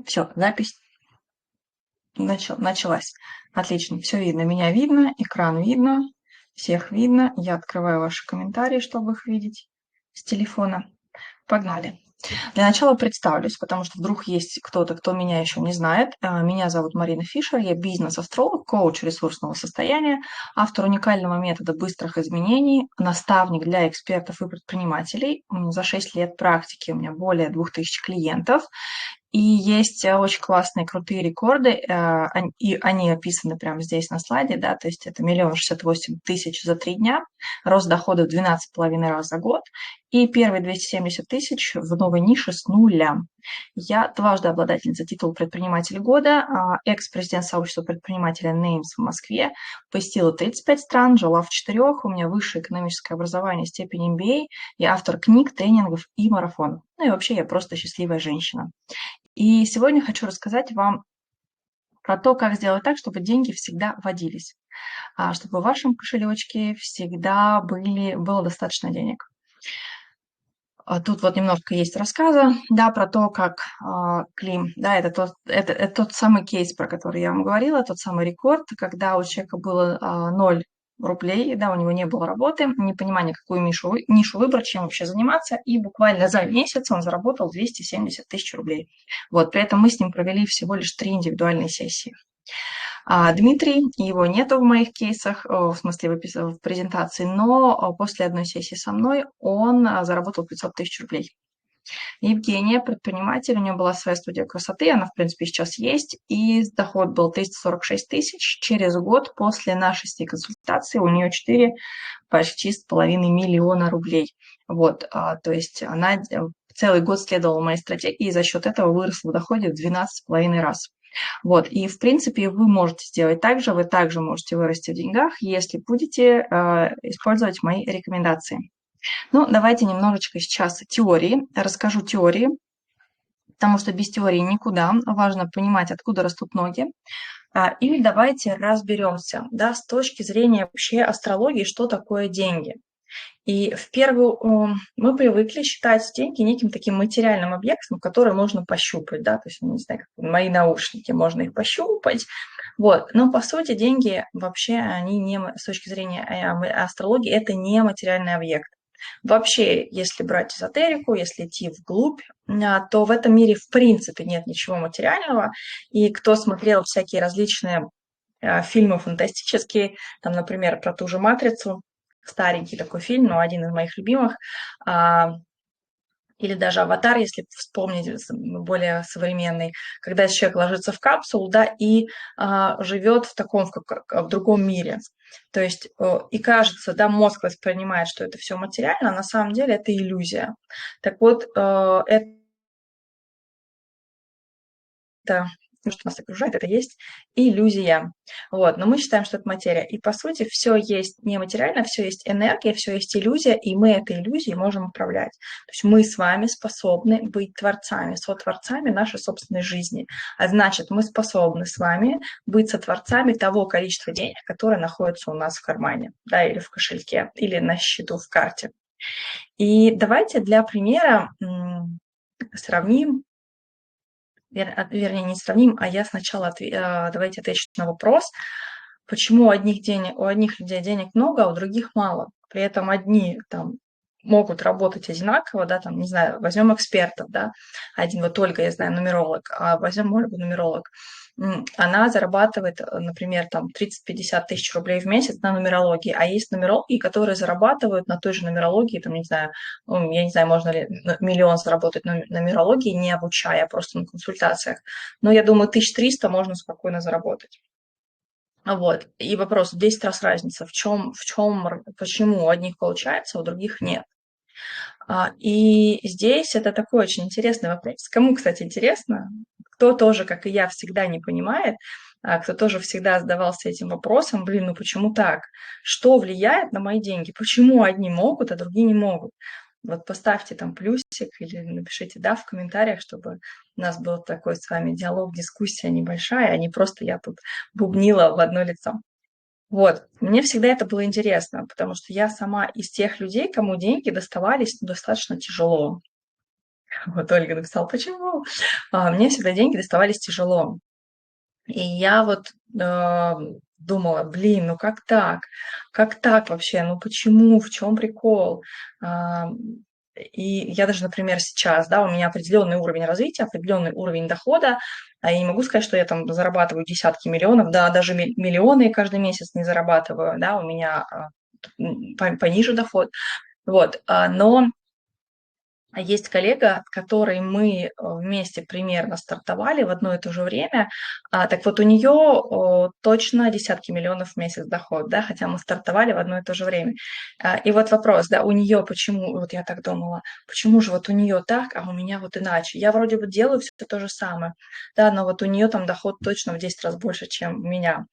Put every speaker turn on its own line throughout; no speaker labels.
Все, запись началась. Отлично, все видно. Меня видно, экран видно, всех видно. Я открываю ваши комментарии, чтобы их видеть с телефона. Погнали. Для начала представлюсь, потому что вдруг есть кто-то, кто меня еще не знает. Меня зовут Марина Фишер, я бизнес-астролог, коуч ресурсного состояния, автор уникального метода быстрых изменений, наставник для экспертов и предпринимателей. За 6 лет практики у меня более 2000 клиентов. И есть очень классные, крутые рекорды, и они описаны прямо здесь на слайде, да, то есть это 1 068 000 за 3 дня, рост доходов 12,5 раз за год, и первые 270 000 в новой нише с нуля. Я дважды обладательница титула «Предприниматель года», экс-президент сообщества предпринимателя Names в Москве, посетила 35 стран, жила в 4, у меня высшее экономическое образование, степень MBA, я автор книг, тренингов и марафонов. Ну и вообще я просто счастливая женщина. И сегодня хочу рассказать вам про то, как сделать так, чтобы деньги всегда водились, чтобы в вашем кошелечке всегда было достаточно денег. Тут вот немножко есть рассказа, да, про то, как Клим, да, это тот самый кейс, про который я вам говорила, тот самый рекорд, когда у человека было 0 рублей, да, у него не было работы, непонимание, какую нишу выбрать, чем вообще заниматься, и буквально за месяц он заработал 270 000 рублей. Вот, при этом мы с ним провели всего лишь 3 индивидуальные сессии. Дмитрий, его нету в моих кейсах, в смысле в презентации, но после одной сессии со мной он заработал 500 000 рублей. Евгения, предприниматель, у нее была своя студия красоты, она, в принципе, сейчас есть, и доход был 346 000. Через год после нашей 6 консультаций у нее 4 почти с половиной миллиона рублей. Вот, то есть она целый год следовала моей стратегии, и за счет этого выросла в доходе в 12,5 раз. Вот, и, в принципе, вы можете сделать так же, вы также можете вырасти в деньгах, если будете использовать мои рекомендации. Ну, давайте немножечко сейчас теории. Расскажу теории, потому что без теории никуда. Важно понимать, откуда растут ноги. И давайте разберемся, да, с точки зрения вообще астрологии, что такое деньги. И мы привыкли считать деньги неким таким материальным объектом, который можно пощупать, да, то есть, не знаю, как мои наушники, можно их пощупать, вот, но по сути деньги вообще, они не, с точки зрения астрологии, это не материальный объект. Вообще, если брать эзотерику, если идти вглубь, то в этом мире в принципе нет ничего материального, и кто смотрел всякие различные фильмы фантастические, там, например, про ту же «Матрицу», старенький такой фильм, но один из моих любимых, или даже «Аватар», если вспомнить, более современный, когда человек ложится в капсулу, да, и живет в другом мире. То есть и кажется, да, мозг воспринимает, что это все материально, а на самом деле это иллюзия. Так вот, это что нас окружает, это есть иллюзия. Вот. Но мы считаем, что это материя. И по сути все есть нематериально, все есть энергия, все есть иллюзия, и мы этой иллюзией можем управлять. То есть мы с вами способны быть творцами, сотворцами нашей собственной жизни. А значит, мы способны с вами быть сотворцами того количества денег, которое находится у нас в кармане, да, или в кошельке, или на счету в карте. И давайте для примера сравним, вернее, не сравним, а я сначала давайте отвечу на вопрос, почему у одних людей денег много, а у других мало. При этом одни там могут работать одинаково, да, там, не знаю, возьмем экспертов, да, один вот Ольга, я знаю, нумеролог, а возьмем Ольгу, нумеролог. Она зарабатывает, например, там 30-50 тысяч рублей в месяц на нумерологии, а есть нумерологи, которые зарабатывают на той же нумерологии, там, не знаю, я не знаю, можно ли миллион заработать на нумерологии, не обучая, а просто на консультациях. Но я думаю, 1300 можно спокойно заработать. Вот. И вопрос, в 10 раз разница, почему у одних получается, а у других нет. И здесь это такой очень интересный вопрос. Кому, кстати, интересно, кто тоже, как и я, всегда не понимает, кто тоже всегда задавался этим вопросом, ну почему так? Что влияет на мои деньги? Почему одни могут, а другие не могут? Вот поставьте там плюсик или напишите «да» в комментариях, чтобы у нас был такой с вами диалог, дискуссия небольшая, а не просто я тут бубнила в одно лицо. Вот, мне всегда это было интересно, потому что я сама из тех людей, кому деньги доставались достаточно тяжело. Вот Ольга написала: "Почему?" Мне всегда деньги доставались тяжело. И я вот, думала: "Блин, ну как так? Как так вообще? Ну почему? В чем прикол?" Ам, и я даже, например, сейчас, да, у меня определенный уровень развития, определенный уровень дохода. Я не могу сказать, что я там зарабатываю десятки миллионов, да, даже миллионы каждый месяц не зарабатываю, да, у меня, пониже доход. Вот, но есть коллега, с которой мы вместе примерно стартовали в одно и то же время. Так вот, у нее точно десятки миллионов в месяц доход, да, хотя мы стартовали в одно и то же время. И вот вопрос, да, у нее почему, вот я так думала, почему же вот у нее так, а у меня вот иначе? Я вроде бы делаю все то же самое, да, но вот у нее там доход точно в 10 раз больше, чем у меня.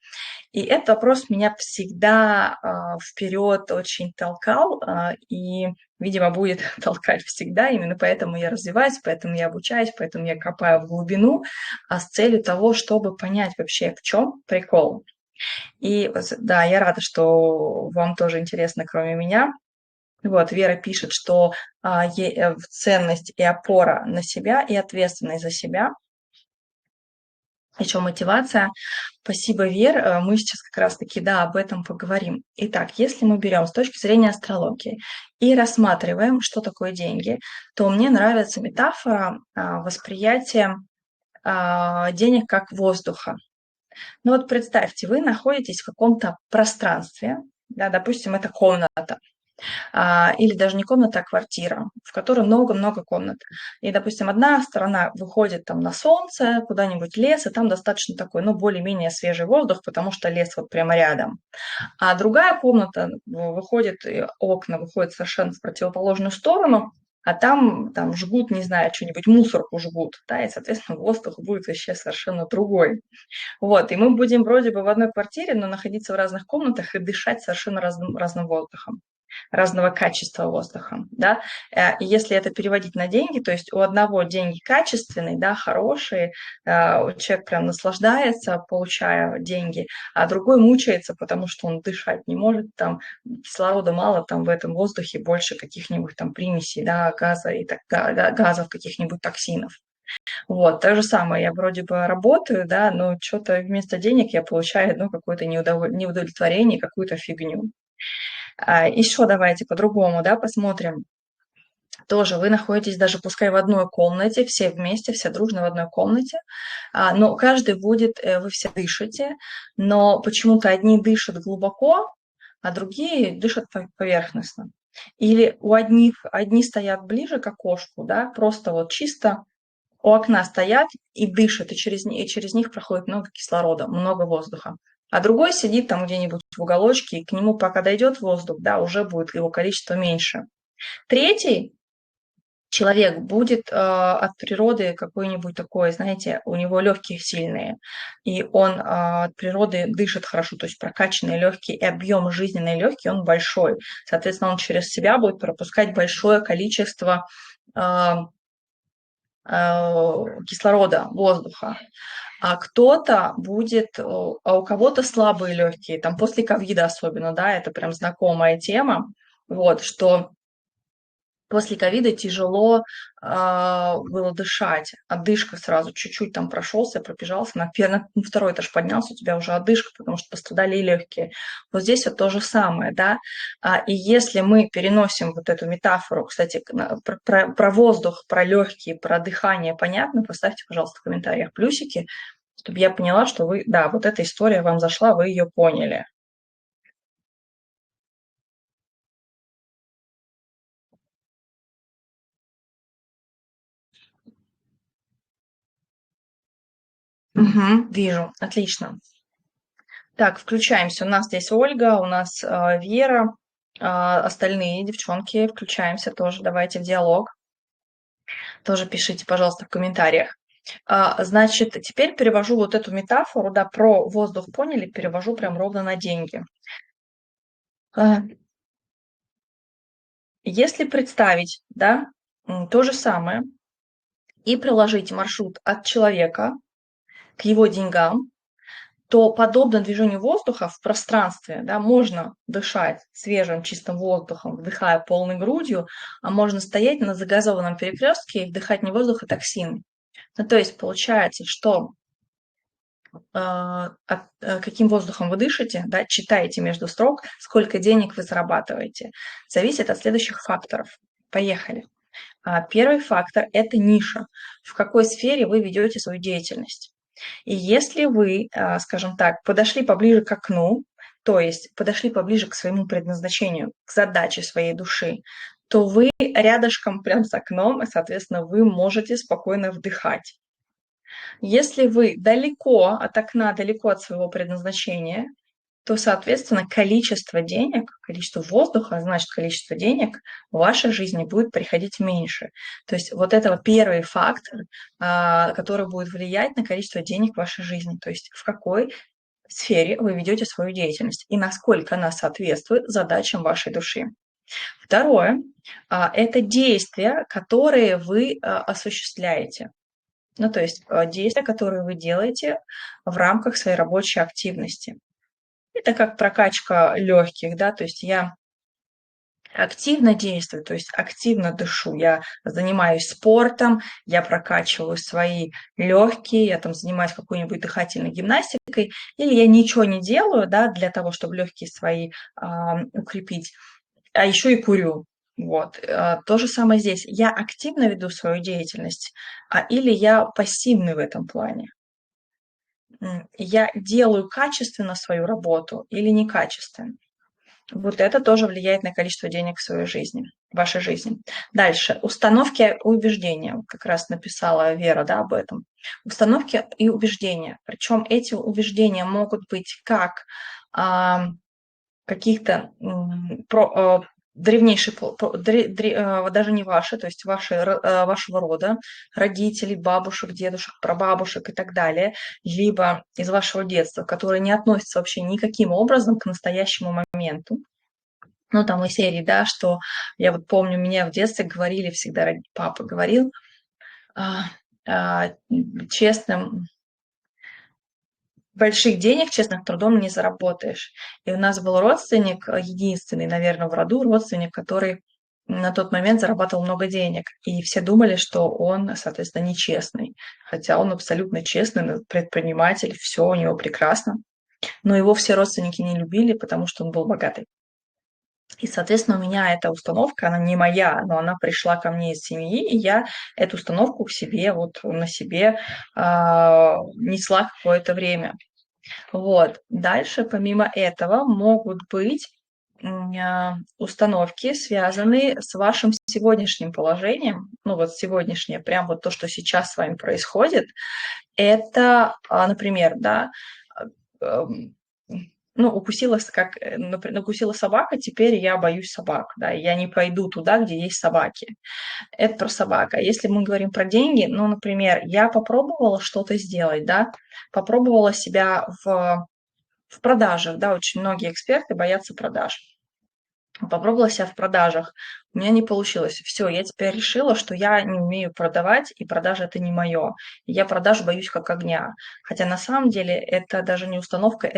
И этот вопрос меня всегда вперед очень толкал, и, видимо, будет толкать всегда. Именно поэтому я развиваюсь, поэтому я обучаюсь, поэтому я копаю в глубину, с целью того, чтобы понять вообще, в чем прикол. И да, я рада, что вам тоже интересно, кроме меня. Вот, Вера пишет, что ценность и опора на себя, и ответственность за себя. Еще мотивация. Спасибо, Вер. Мы сейчас как раз-таки, да, об этом поговорим. Итак, если мы берем с точки зрения астрологии и рассматриваем, что такое деньги, то мне нравится метафора восприятия денег как воздуха. Ну вот представьте, вы находитесь в каком-то пространстве, да, допустим, это комната, или даже не комната, а квартира, в которой много-много комнат. И, допустим, одна сторона выходит там на солнце, куда-нибудь лес, и там достаточно такой, ну, более-менее свежий воздух, потому что лес вот прямо рядом. А другая комната выходит, окна выходят совершенно в противоположную сторону, а там жгут, не знаю, что-нибудь, мусорку жгут, да, и, соответственно, воздух будет вообще совершенно другой. Вот, и мы будем вроде бы в одной квартире, но находиться в разных комнатах и дышать совершенно разным воздухом, разного качества воздуха, да. И если это переводить на деньги, то есть у одного деньги качественные, да, хорошие, человек прям наслаждается, получая деньги, а другой мучается, потому что он дышать не может, там кислорода мало, там в этом воздухе больше каких-нибудь там примесей, да, газа и так, газов, каких-нибудь токсинов. Вот, то же самое, я вроде бы работаю, да, но что-то вместо денег я получаю, ну, какое-то неудовлетворение, какую-то фигню. Еще давайте по-другому, да, посмотрим. Тоже вы находитесь даже пускай в одной комнате, все вместе, все дружно в одной комнате, но каждый будет, вы все дышите, но почему-то одни дышат глубоко, а другие дышат поверхностно. Или одни стоят ближе к окошку, да, просто вот чисто у окна стоят и дышат, и через них проходит много кислорода, много воздуха. А другой сидит там где-нибудь в уголочке, и к нему пока дойдет воздух, да, уже будет его количество меньше. Третий человек будет от природы какой-нибудь такой, знаете, у него легкие сильные, и он от природы дышит хорошо, то есть прокачанные легкие, и объем жизненной легкий, он большой. Соответственно, он через себя будет пропускать большое количество кислорода, воздуха. А кто-то будет, а у кого-то слабые легкие, там после ковида особенно, да, это прям знакомая тема, вот, что после ковида тяжело было дышать, одышка сразу, чуть-чуть там прошелся, пробежался, на второй этаж поднялся, у тебя уже одышка, потому что пострадали и легкие. Вот здесь вот то же самое, да, и если мы переносим вот эту метафору, кстати, про воздух, про легкие, про дыхание, понятно, поставьте, пожалуйста, в комментариях плюсики, чтобы я поняла, что вы, да, вот эта история вам зашла, вы ее поняли. Угу, вижу, отлично. Так, включаемся. У нас здесь Ольга, у нас Вера, остальные девчонки, включаемся тоже. Давайте в диалог. Тоже пишите, пожалуйста, в комментариях. Значит, теперь перевожу вот эту метафору, да, про воздух поняли, перевожу прям ровно на деньги. А, Если представить, да, то же самое и приложить маршрут от человека к его деньгам, то подобно движению воздуха в пространстве, да, можно дышать свежим чистым воздухом, вдыхая полной грудью, а можно стоять на загазованном перекрестке и вдыхать не воздух, а токсины. Ну, то есть получается, что каким воздухом вы дышите, да, читаете между строк, сколько денег вы зарабатываете, зависит от следующих факторов. Поехали. Первый фактор – это ниша. В какой сфере вы ведете свою деятельность. И если вы, скажем так, подошли поближе к окну, то есть подошли поближе к своему предназначению, к задаче своей души, то вы рядышком прям с окном, и, соответственно, вы можете спокойно вдыхать. Если вы далеко от окна, далеко от своего предназначения, то, соответственно, количество денег, количество воздуха, значит, количество денег в вашей жизни будет приходить меньше. То есть вот это первый фактор, который будет влиять на количество денег в вашей жизни. То есть в какой сфере вы ведете свою деятельность и насколько она соответствует задачам вашей души. Второе – это действия, которые вы осуществляете. Ну, то есть действия, которые вы делаете в рамках своей рабочей активности. Это как прокачка легких, да, то есть я активно действую, то есть активно дышу, я занимаюсь спортом, я прокачиваю свои легкие, я там занимаюсь какой-нибудь дыхательной гимнастикой, или я ничего не делаю, да, для того, чтобы легкие свои укрепить, а еще и курю. Вот. То же самое здесь. Я активно веду свою деятельность, или я пассивный в этом плане. Я делаю качественно свою работу или некачественно. Вот это тоже влияет на количество денег в своей жизни, в вашей жизни. Дальше. Установки и убеждения. Как раз написала Вера, да, об этом. Установки и убеждения. Причем эти убеждения могут быть как каких-то древнейших, даже не ваши, то есть вашего рода, родителей, бабушек, дедушек, прабабушек и так далее, либо из вашего детства, которые не относятся вообще никаким образом к настоящему моменту. Ну, там из серии, да, что я вот помню, меня в детстве говорили всегда, папа говорил, честным, больших денег честным трудом не заработаешь. И у нас был родственник, единственный, наверное, в роду родственник, который на тот момент зарабатывал много денег. И все думали, что он, соответственно, нечестный. Хотя он абсолютно честный, предприниматель, все у него прекрасно. Но его все родственники не любили, потому что он был богатый. И, соответственно, у меня эта установка, она не моя, но она пришла ко мне из семьи, и я эту установку к себе, вот на себе несла какое-то время. Вот. Дальше, помимо этого, могут быть установки, связанные с вашим сегодняшним положением, ну вот сегодняшнее, прям вот то, что сейчас с вами происходит, это, например, да, ну, укусила собака, теперь я боюсь собак, да, я не пойду туда, где есть собаки. Это про собак. А если мы говорим про деньги, ну, например, я попробовала что-то сделать, да, попробовала себя в продажах, да, очень многие эксперты боятся продаж. Попробовала себя в продажах, у меня не получилось. Все, я теперь решила, что я не умею продавать, и продажа это не мое. Я продаж боюсь как огня. Хотя на самом деле это даже не установка,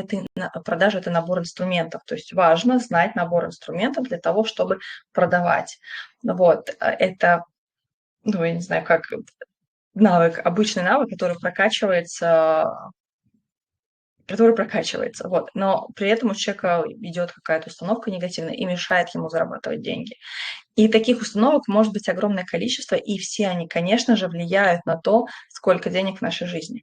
продажа это набор инструментов. То есть важно знать набор инструментов для того, чтобы продавать. Вот, это, ну, я не знаю, как навык, обычный навык, который прокачивается, вот. Но при этом у человека идет какая-то установка негативная и мешает ему зарабатывать деньги. И таких установок может быть огромное количество, и все они, конечно же, влияют на то, сколько денег в нашей жизни.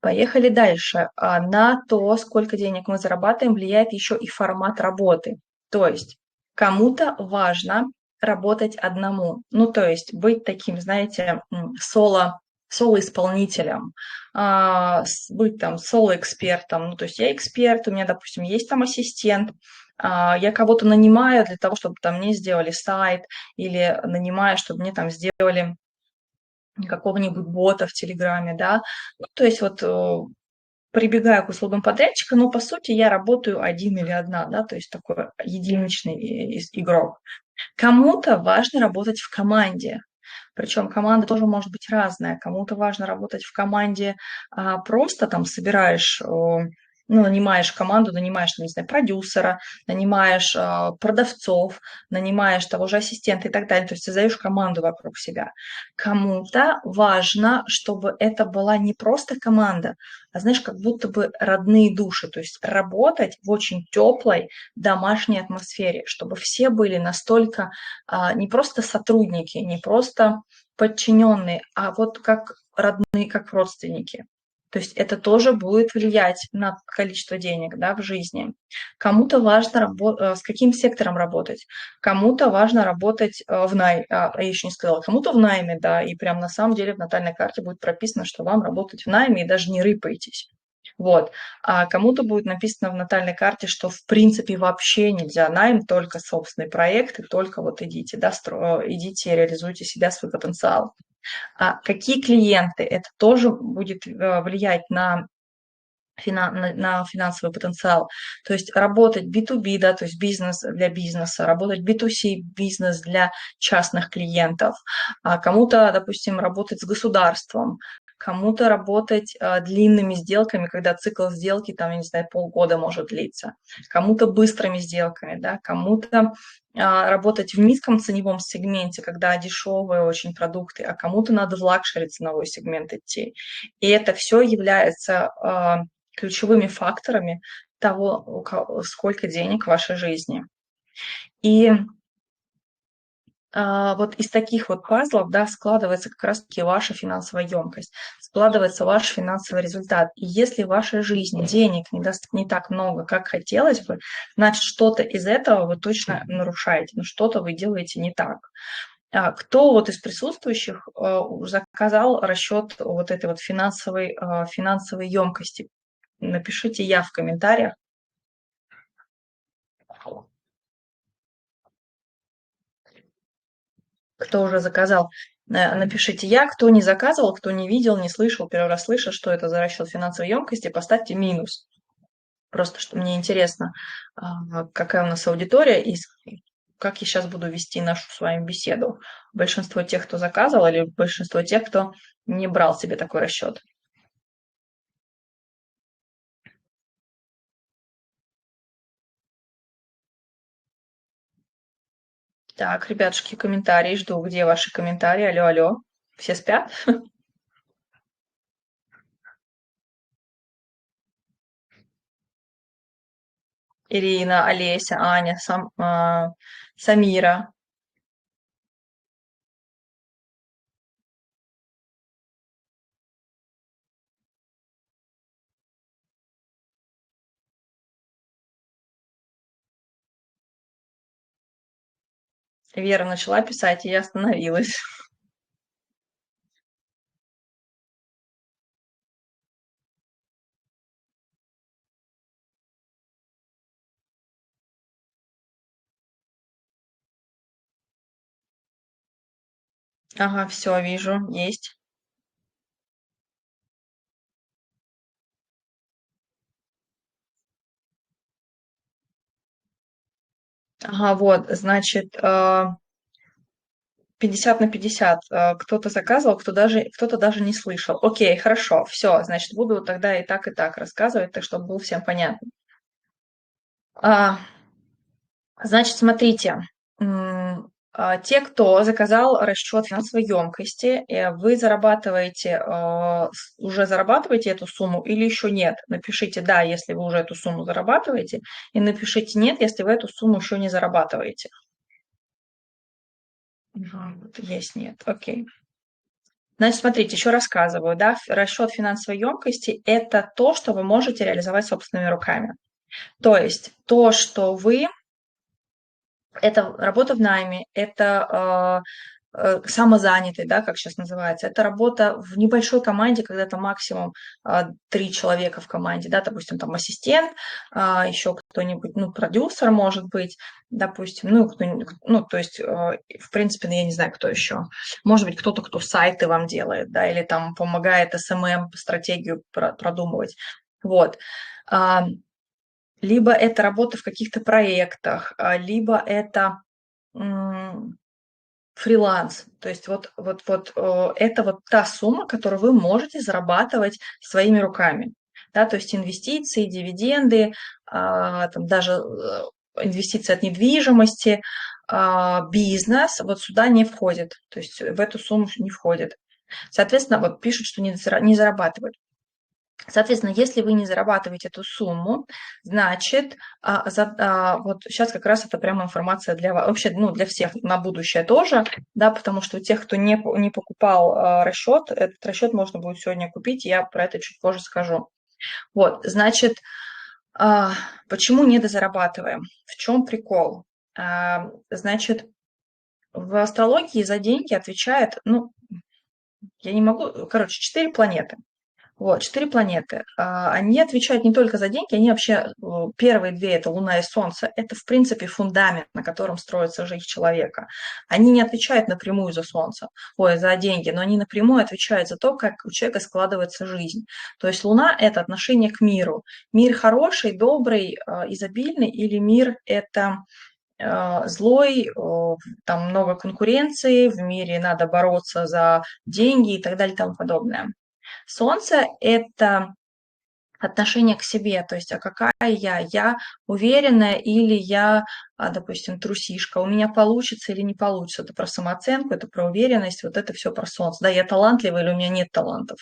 Поехали дальше. На то, сколько денег мы зарабатываем, влияет еще и формат работы. То есть кому-то важно работать одному. Ну, то есть быть таким, знаете, соло-исполнителем, быть там соло-экспертом. Ну, то есть я эксперт, у меня, допустим, есть там ассистент, я кого-то нанимаю для того, чтобы там мне сделали сайт, или нанимаю, чтобы мне там сделали какого-нибудь бота в Телеграме, да. Ну, то есть вот прибегаю к услугам подрядчика, но по сути я работаю один или одна, да, то есть такой единичный игрок. Кому-то важно работать в команде. Причем команда тоже может быть разная. Кому-то важно работать в команде, просто там собираешь, ну, нанимаешь команду, нанимаешь, там, не знаю, продюсера, нанимаешь продавцов, нанимаешь того же ассистента и так далее. То есть создаешь команду вокруг себя. Кому-то важно, чтобы это была не просто команда, а знаешь, как будто бы родные души. То есть работать в очень теплой домашней атмосфере, чтобы все были настолько не просто сотрудники, не просто подчиненные, а вот как родные, как родственники. То есть это тоже будет влиять на количество денег, да, в жизни. Кому-то важно с каким сектором работать, кому-то важно работать я еще не сказала, кому-то в найме, да, и прям на самом деле в натальной карте будет прописано, что вам работать в найме и даже не рыпаетесь. Вот. А кому-то будет написано в натальной карте, что в принципе вообще нельзя найм, только собственный проект, и только вот идите, да, идите, реализуйте себя, свой потенциал. А какие клиенты? Это тоже будет влиять на на финансовый потенциал. То есть работать B2B, да, то есть бизнес для бизнеса, работать B2C, бизнес для частных клиентов, а кому-то, допустим, работать с государством, кому-то работать длинными сделками, когда цикл сделки, там, я не знаю, полгода может длиться, кому-то быстрыми сделками, да, кому-то работать в низком ценевом сегменте, когда дешевые очень продукты, а кому-то надо в лакшери ценовой сегмент идти. И это все является ключевыми факторами того, сколько денег в вашей жизни. И вот из таких вот пазлов, да, складывается как раз-таки ваша финансовая емкость, складывается ваш финансовый результат. И если в вашей жизни денег не так много, как хотелось бы, значит, что-то из этого вы точно нарушаете, но что-то вы делаете не так. Кто вот из присутствующих заказал расчет вот этой вот финансовой емкости? Напишите «я» в комментариях. Кто уже заказал, напишите «я», кто не заказывал, кто не видел, не слышал, первый раз слышит, что это за расчет финансовой емкости, поставьте минус. Просто что мне интересно, какая у нас аудитория и как я сейчас буду вести нашу с вами беседу. Большинство тех, кто заказывал, или большинство тех, кто не брал себе такой расчет. Так, ребятушки, комментарии жду. Где ваши комментарии? Алло, алло. Все спят? Ирина, Олеся, Аня, Самира. Вера начала писать, и я остановилась. Ага, все, вижу, есть. Ага, вот, значит, 50 на 50. Кто-то заказывал, кто-то даже не слышал. Окей, хорошо, все, значит, буду тогда и так рассказывать, так чтобы было всем понятно. А, Значит, смотрите, те, кто заказал расчет финансовой емкости, вы зарабатываете, уже зарабатываете эту сумму или еще нет? Напишите «да», если вы уже эту сумму зарабатываете, и напишите «нет», если вы эту сумму еще не зарабатываете. Вот есть «нет», окей. Значит, смотрите, еще рассказываю, да, расчет финансовой емкости – это то, что вы можете реализовать собственными руками. То есть то, что вы это работа в найме, это самозанятый, да, как сейчас называется, это работа в небольшой команде, когда там максимум 3 человека в команде, да, допустим, там ассистент, еще кто-нибудь, ну, продюсер может быть, допустим, ну, ну, то есть, в принципе, ну, я не знаю, кто еще. Может быть, кто-то, кто сайты вам делает, да, или там помогает SMM стратегию продумывать. Вот. Либо это работа в каких-то проектах, либо это фриланс. То есть это вот та сумма, которую вы можете зарабатывать своими руками. Да, то есть инвестиции, дивиденды, там даже инвестиции от недвижимости, бизнес вот сюда не входит. То есть в эту сумму не входит. Соответственно, вот пишут, что не зарабатывают. Соответственно, если вы не зарабатываете эту сумму, значит, вот сейчас как раз это прямо информация для вас, вообще, ну, для всех на будущее тоже, да, потому что у тех, кто не покупал расчет, этот расчет можно будет сегодня купить, я про это чуть позже скажу. Вот, значит, почему недозарабатываем? В чем прикол? Значит, в астрологии за деньги отвечает, ну, я не могу, короче, 4 планеты. Вот, 4 планеты. Они отвечают не только за деньги, они вообще, первые две, это Луна и Солнце, это, в принципе, фундамент, на котором строится жизнь человека. Они не отвечают напрямую за Солнце, за деньги, но они напрямую отвечают за то, как у человека складывается жизнь. То есть Луна – это отношение к миру. Мир хороший, добрый, изобильный, или мир – это злой, там много конкуренции, в мире надо бороться за деньги и так далее и тому подобное. Солнце – это отношение к себе, то есть, а какая я? Я уверенная или я, допустим, трусишка? У меня получится или не получится? Это про самооценку, это про уверенность, вот это все про Солнце. Да, я талантливая или у меня нет талантов?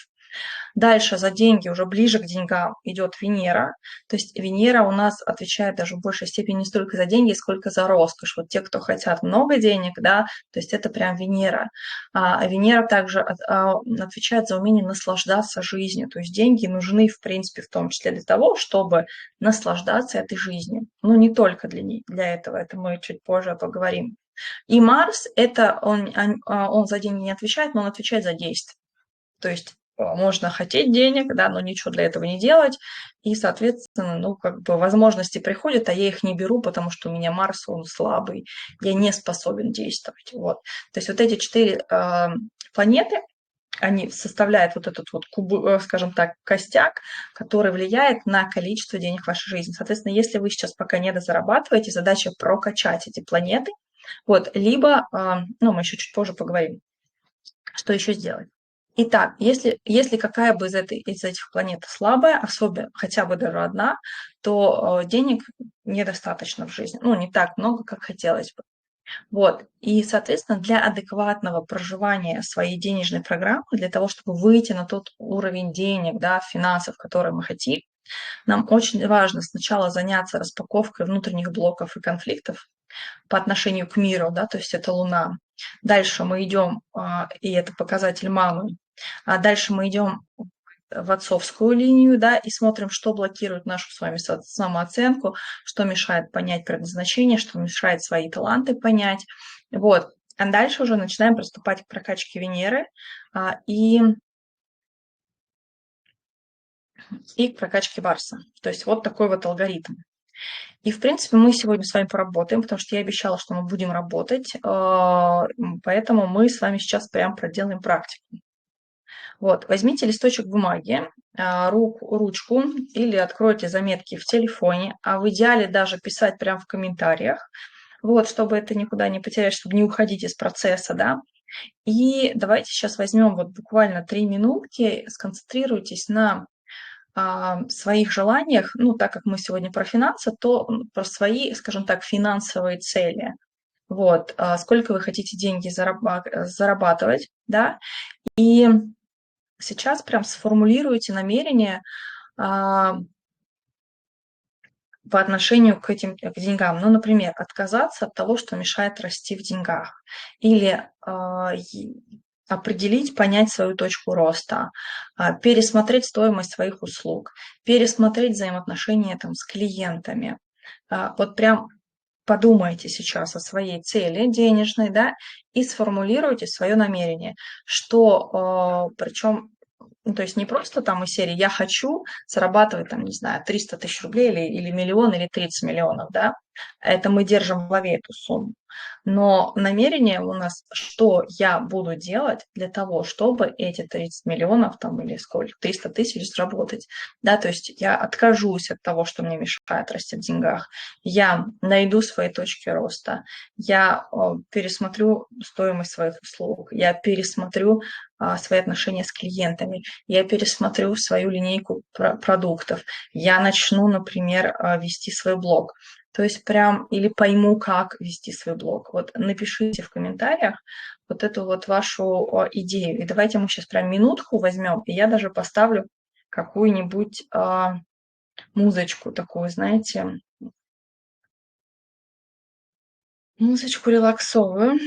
Дальше за деньги, уже ближе к деньгам идет Венера. То есть Венера у нас отвечает даже в большей степени не столько за деньги, сколько за роскошь. Вот те, кто хотят много денег, да, то есть это прям Венера. А Венера также отвечает за умение наслаждаться жизнью. То есть деньги нужны, в принципе, в том числе для того, чтобы наслаждаться этой жизнью. Ну, не только для этого, это мы чуть позже поговорим. И Марс, это он за деньги не отвечает, но он отвечает за действия. То есть можно хотеть денег, да, но ничего для этого не делать. И, соответственно, ну, как бы возможности приходят, а я их не беру, потому что у меня Марс, он слабый, я не способен действовать. Вот. То есть вот эти 4 планеты, они составляют вот этот вот, скажем так, костяк, который влияет на количество денег в вашей жизни. Соответственно, если вы сейчас пока не дозарабатываете, задача прокачать эти планеты, вот, либо, ну, мы еще чуть позже поговорим, что еще сделать. Итак, если какая бы из этих планет слабая, особенно хотя бы даже одна, то денег недостаточно в жизни. Ну, не так много, как хотелось бы. Вот. И, соответственно, для адекватного проживания своей денежной программы, для того, чтобы выйти на тот уровень денег, да, финансов, который мы хотим, нам очень важно сначала заняться распаковкой внутренних блоков и конфликтов по отношению к миру, да, то есть это Луна. Дальше мы идем, и это показатель мамы, а дальше мы идем в отцовскую линию, да, и смотрим, что блокирует нашу с вами самооценку, что мешает понять предназначение, что мешает свои таланты понять. Вот. А дальше уже начинаем приступать к прокачке Венеры и к прокачке Марса. То есть вот такой вот алгоритм. И, в принципе, мы сегодня с вами поработаем, потому что я обещала, что мы будем работать, поэтому мы с вами сейчас прям проделаем практику. Вот, возьмите листочек бумаги, ручку или откройте заметки в телефоне, а в идеале даже писать прямо в комментариях, вот, чтобы это никуда не потерять, чтобы не уходить из процесса, да. И давайте сейчас возьмем вот буквально 3 минутки, сконцентрируйтесь на своих желаниях, ну, так как мы сегодня про финансы, то про свои, скажем так, финансовые цели. Вот, сколько вы хотите деньги зарабатывать, да, и сейчас прям сформулируйте намерение по отношению к деньгам. Ну, например, отказаться от того, что мешает расти в деньгах. Или определить, понять свою точку роста, пересмотреть стоимость своих услуг, пересмотреть взаимоотношения там, с клиентами. Вот прям подумайте сейчас о своей цели денежной, да, и сформулируйте свое намерение, что, причем, ну, то есть не просто там из серии «я хочу зарабатывать, там, не знаю, 300 тысяч рублей или миллион, или 30 миллионов», да, Это мы держим в голове эту сумму. Но намерение у нас, что я буду делать для того, чтобы эти 30 миллионов там или сколько, 300 тысяч заработать. Да, то есть я откажусь от того, что мне мешает расти в деньгах. Я найду свои точки роста. Я пересмотрю стоимость своих услуг. Я пересмотрю свои отношения с клиентами. Я пересмотрю свою линейку продуктов. Я начну, например, вести свой блог. То есть прям или пойму, как вести свой блог. Вот напишите в комментариях вот эту вот вашу идею. И давайте мы сейчас прям минутку возьмем, и я даже поставлю какую-нибудь музычку такую, знаете, музычку релаксовую.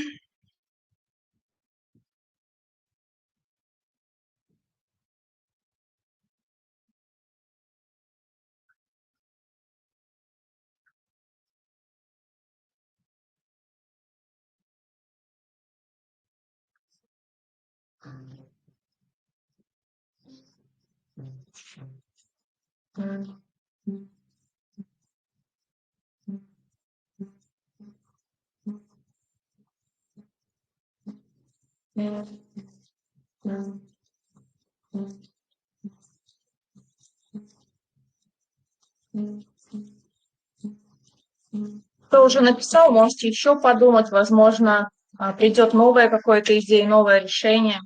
Кто уже написал, можете еще подумать, возможно, придет новая какая-то идея, новое решение.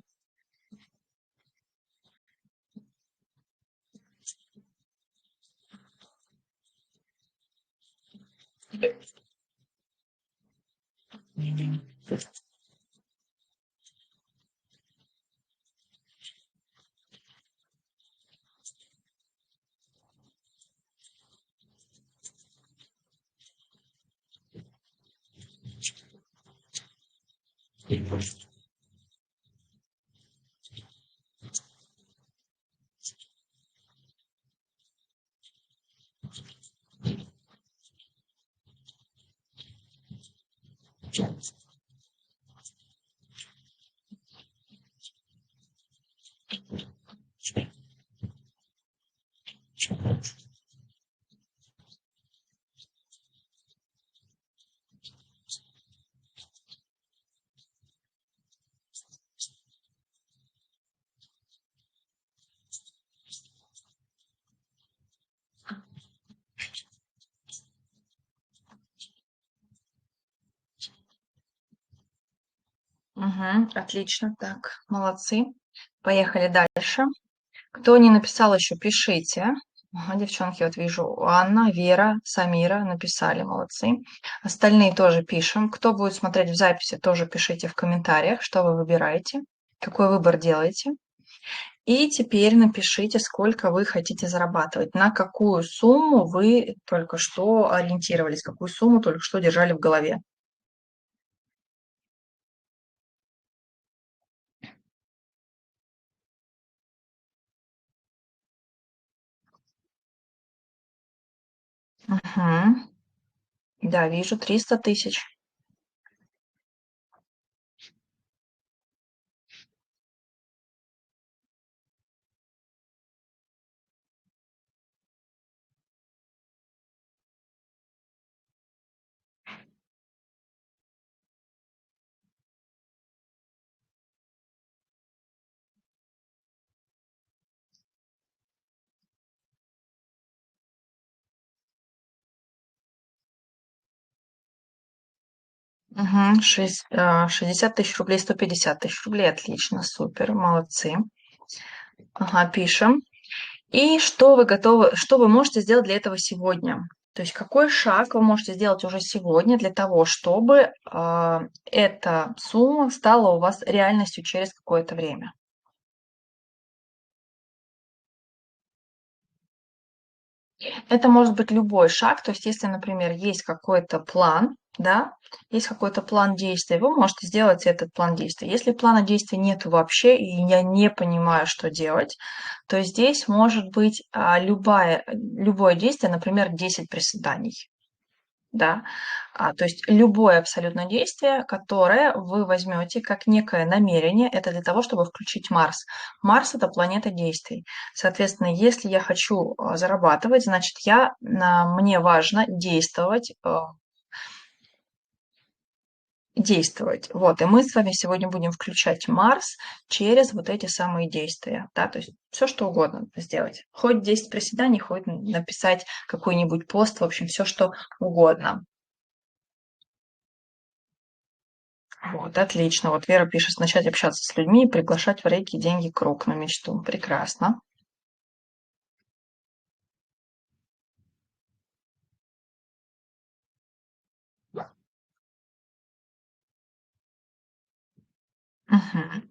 Угу, отлично, так, молодцы. Поехали дальше. Кто не написал еще, пишите. Ага, девчонки, вот вижу, Анна, Вера, Самира написали, молодцы. Остальные тоже пишем. Кто будет смотреть в записи, тоже пишите в комментариях, что вы выбираете, какой выбор делаете. И теперь напишите, сколько вы хотите зарабатывать, на какую сумму вы только что ориентировались, какую сумму только что держали в голове. Угу. Да, вижу, 300 тысяч. Угу. 60 тысяч рублей, 150 тысяч рублей. Отлично, супер, молодцы. Ага, пишем. И что вы готовы, что вы можете сделать для этого сегодня? То есть какой шаг вы можете сделать уже сегодня для того, чтобы эта сумма стала у вас реальностью через какое-то время? Это может быть любой шаг. То есть если, например, есть какой-то план, да, есть какой-то план действий, вы можете сделать этот план действий. Если плана действий нет вообще, и я не понимаю, что делать, то здесь может быть любое действие, например, 10 приседаний. да, то есть любое абсолютно действие, которое вы возьмете как некое намерение, это для того, чтобы включить Марс. Марс – это планета действий. Соответственно, если я хочу зарабатывать, значит, мне важно действовать, действовать. Вот, и мы с вами сегодня будем включать Марс через вот эти самые действия, да, то есть все что угодно сделать. Хоть 10 приседаний, хоть написать какой-нибудь пост, в общем, все что угодно. Вот, отлично. Вот Вера пишет, начать общаться с людьми и приглашать в рейки деньги круг на мечту. Прекрасно. Мгм.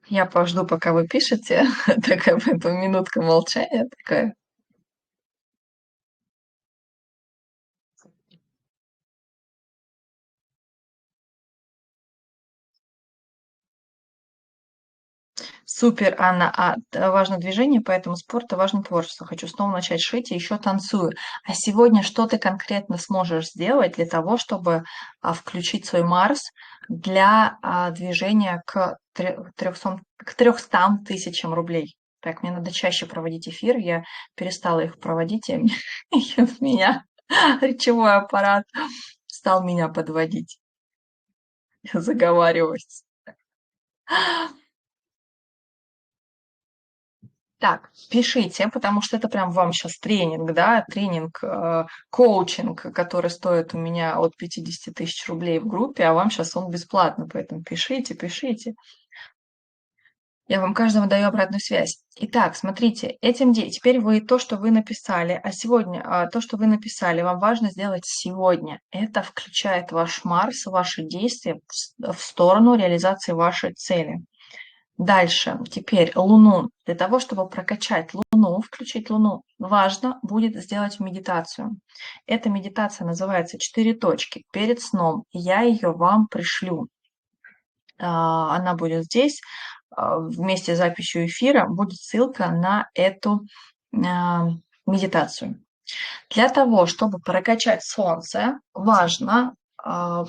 Я пожду, пока вы пишете. Такая минутка молчания такая. Супер, Анна. Важно движение, поэтому спорт, а важно творчество. Хочу снова начать шить и еще танцую. А сегодня что ты конкретно сможешь сделать для того, чтобы включить свой Марс для движения к 300 тысячам рублей? Так, мне надо чаще проводить эфир. Я перестала их проводить, и у меня речевой аппарат стал меня подводить. Я заговариваюсь. Так, пишите, потому что это прям вам сейчас тренинг, да, тренинг, коучинг, который стоит у меня от 50 000 рублей в группе, а вам сейчас он бесплатно, поэтому пишите, пишите. Я вам каждому даю обратную связь. Итак, смотрите, теперь вы то, что вы написали, то, что вы написали, вам важно сделать сегодня. Это включает ваш Марс, ваши действия в сторону реализации вашей цели. Дальше, теперь Луну. Для того, чтобы прокачать Луну, включить Луну, важно будет сделать медитацию. Эта медитация называется «Четыре точки» перед сном. Я ее вам пришлю. Она будет здесь. Вместе с записью эфира будет ссылка на эту медитацию. Для того, чтобы прокачать Солнце, важно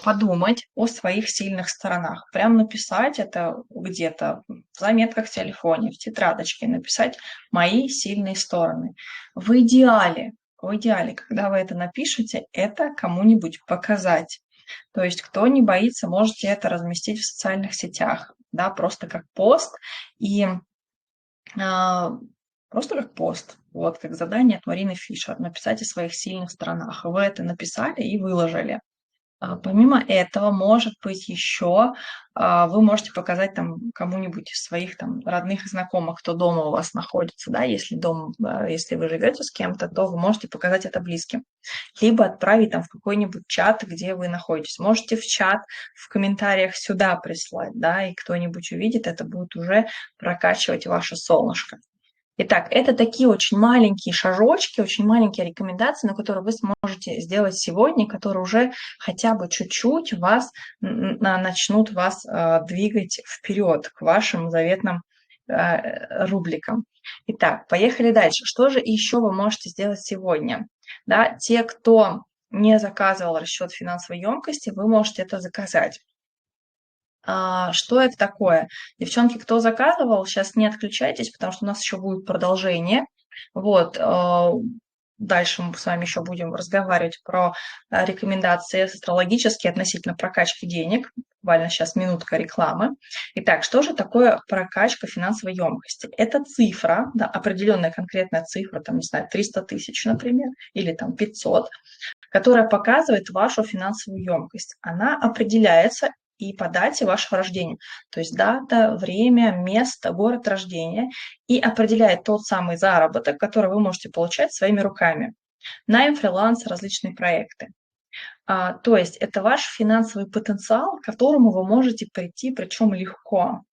подумать о своих сильных сторонах. Прям написать это где-то в заметках в телефоне, в тетрадочке, написать «Мои сильные стороны». В идеале, когда вы это напишете, это кому-нибудь показать. То есть, кто не боится, можете это разместить в социальных сетях, да, просто как пост и а, просто как пост, вот, как задание от Марины Фишер, написать о своих сильных сторонах. Вы это написали и выложили. Помимо этого, может быть, еще вы можете показать там кому-нибудь из своих там родных и знакомых, кто дома у вас находится, да, если вы живете с кем-то, то вы можете показать это близким. Либо отправить там в какой-нибудь чат, где вы находитесь. Можете в чат, в комментариях сюда прислать, да, и кто-нибудь увидит, это будет уже прокачивать ваше солнышко. Итак, это такие очень маленькие шажочки, очень маленькие рекомендации, на которые вы сможете сделать сегодня, которые уже хотя бы чуть-чуть начнут вас двигать вперед к вашим заветным рубликам. Итак, поехали дальше. Что же еще вы можете сделать сегодня? Да, те, кто не заказывал расчет финансовой емкости, вы можете это заказать. Что это такое? Девчонки, кто заказывал, сейчас не отключайтесь, потому что у нас еще будет продолжение. Вот, дальше мы с вами еще будем разговаривать про рекомендации астрологические относительно прокачки денег. Буквально сейчас минутка рекламы. Итак, что же такое прокачка финансовой емкости? Это цифра, да, определенная конкретная цифра, там, не знаю, 300 тысяч, например, или там 500, которая показывает вашу финансовую емкость. Она определяется и по дате вашего рождения. То есть дата, время, место, город рождения. И определяет тот самый заработок, который вы можете получать своими руками. Найм, фриланс, различные проекты. То есть это ваш финансовый потенциал, к которому вы можете прийти, причем легко.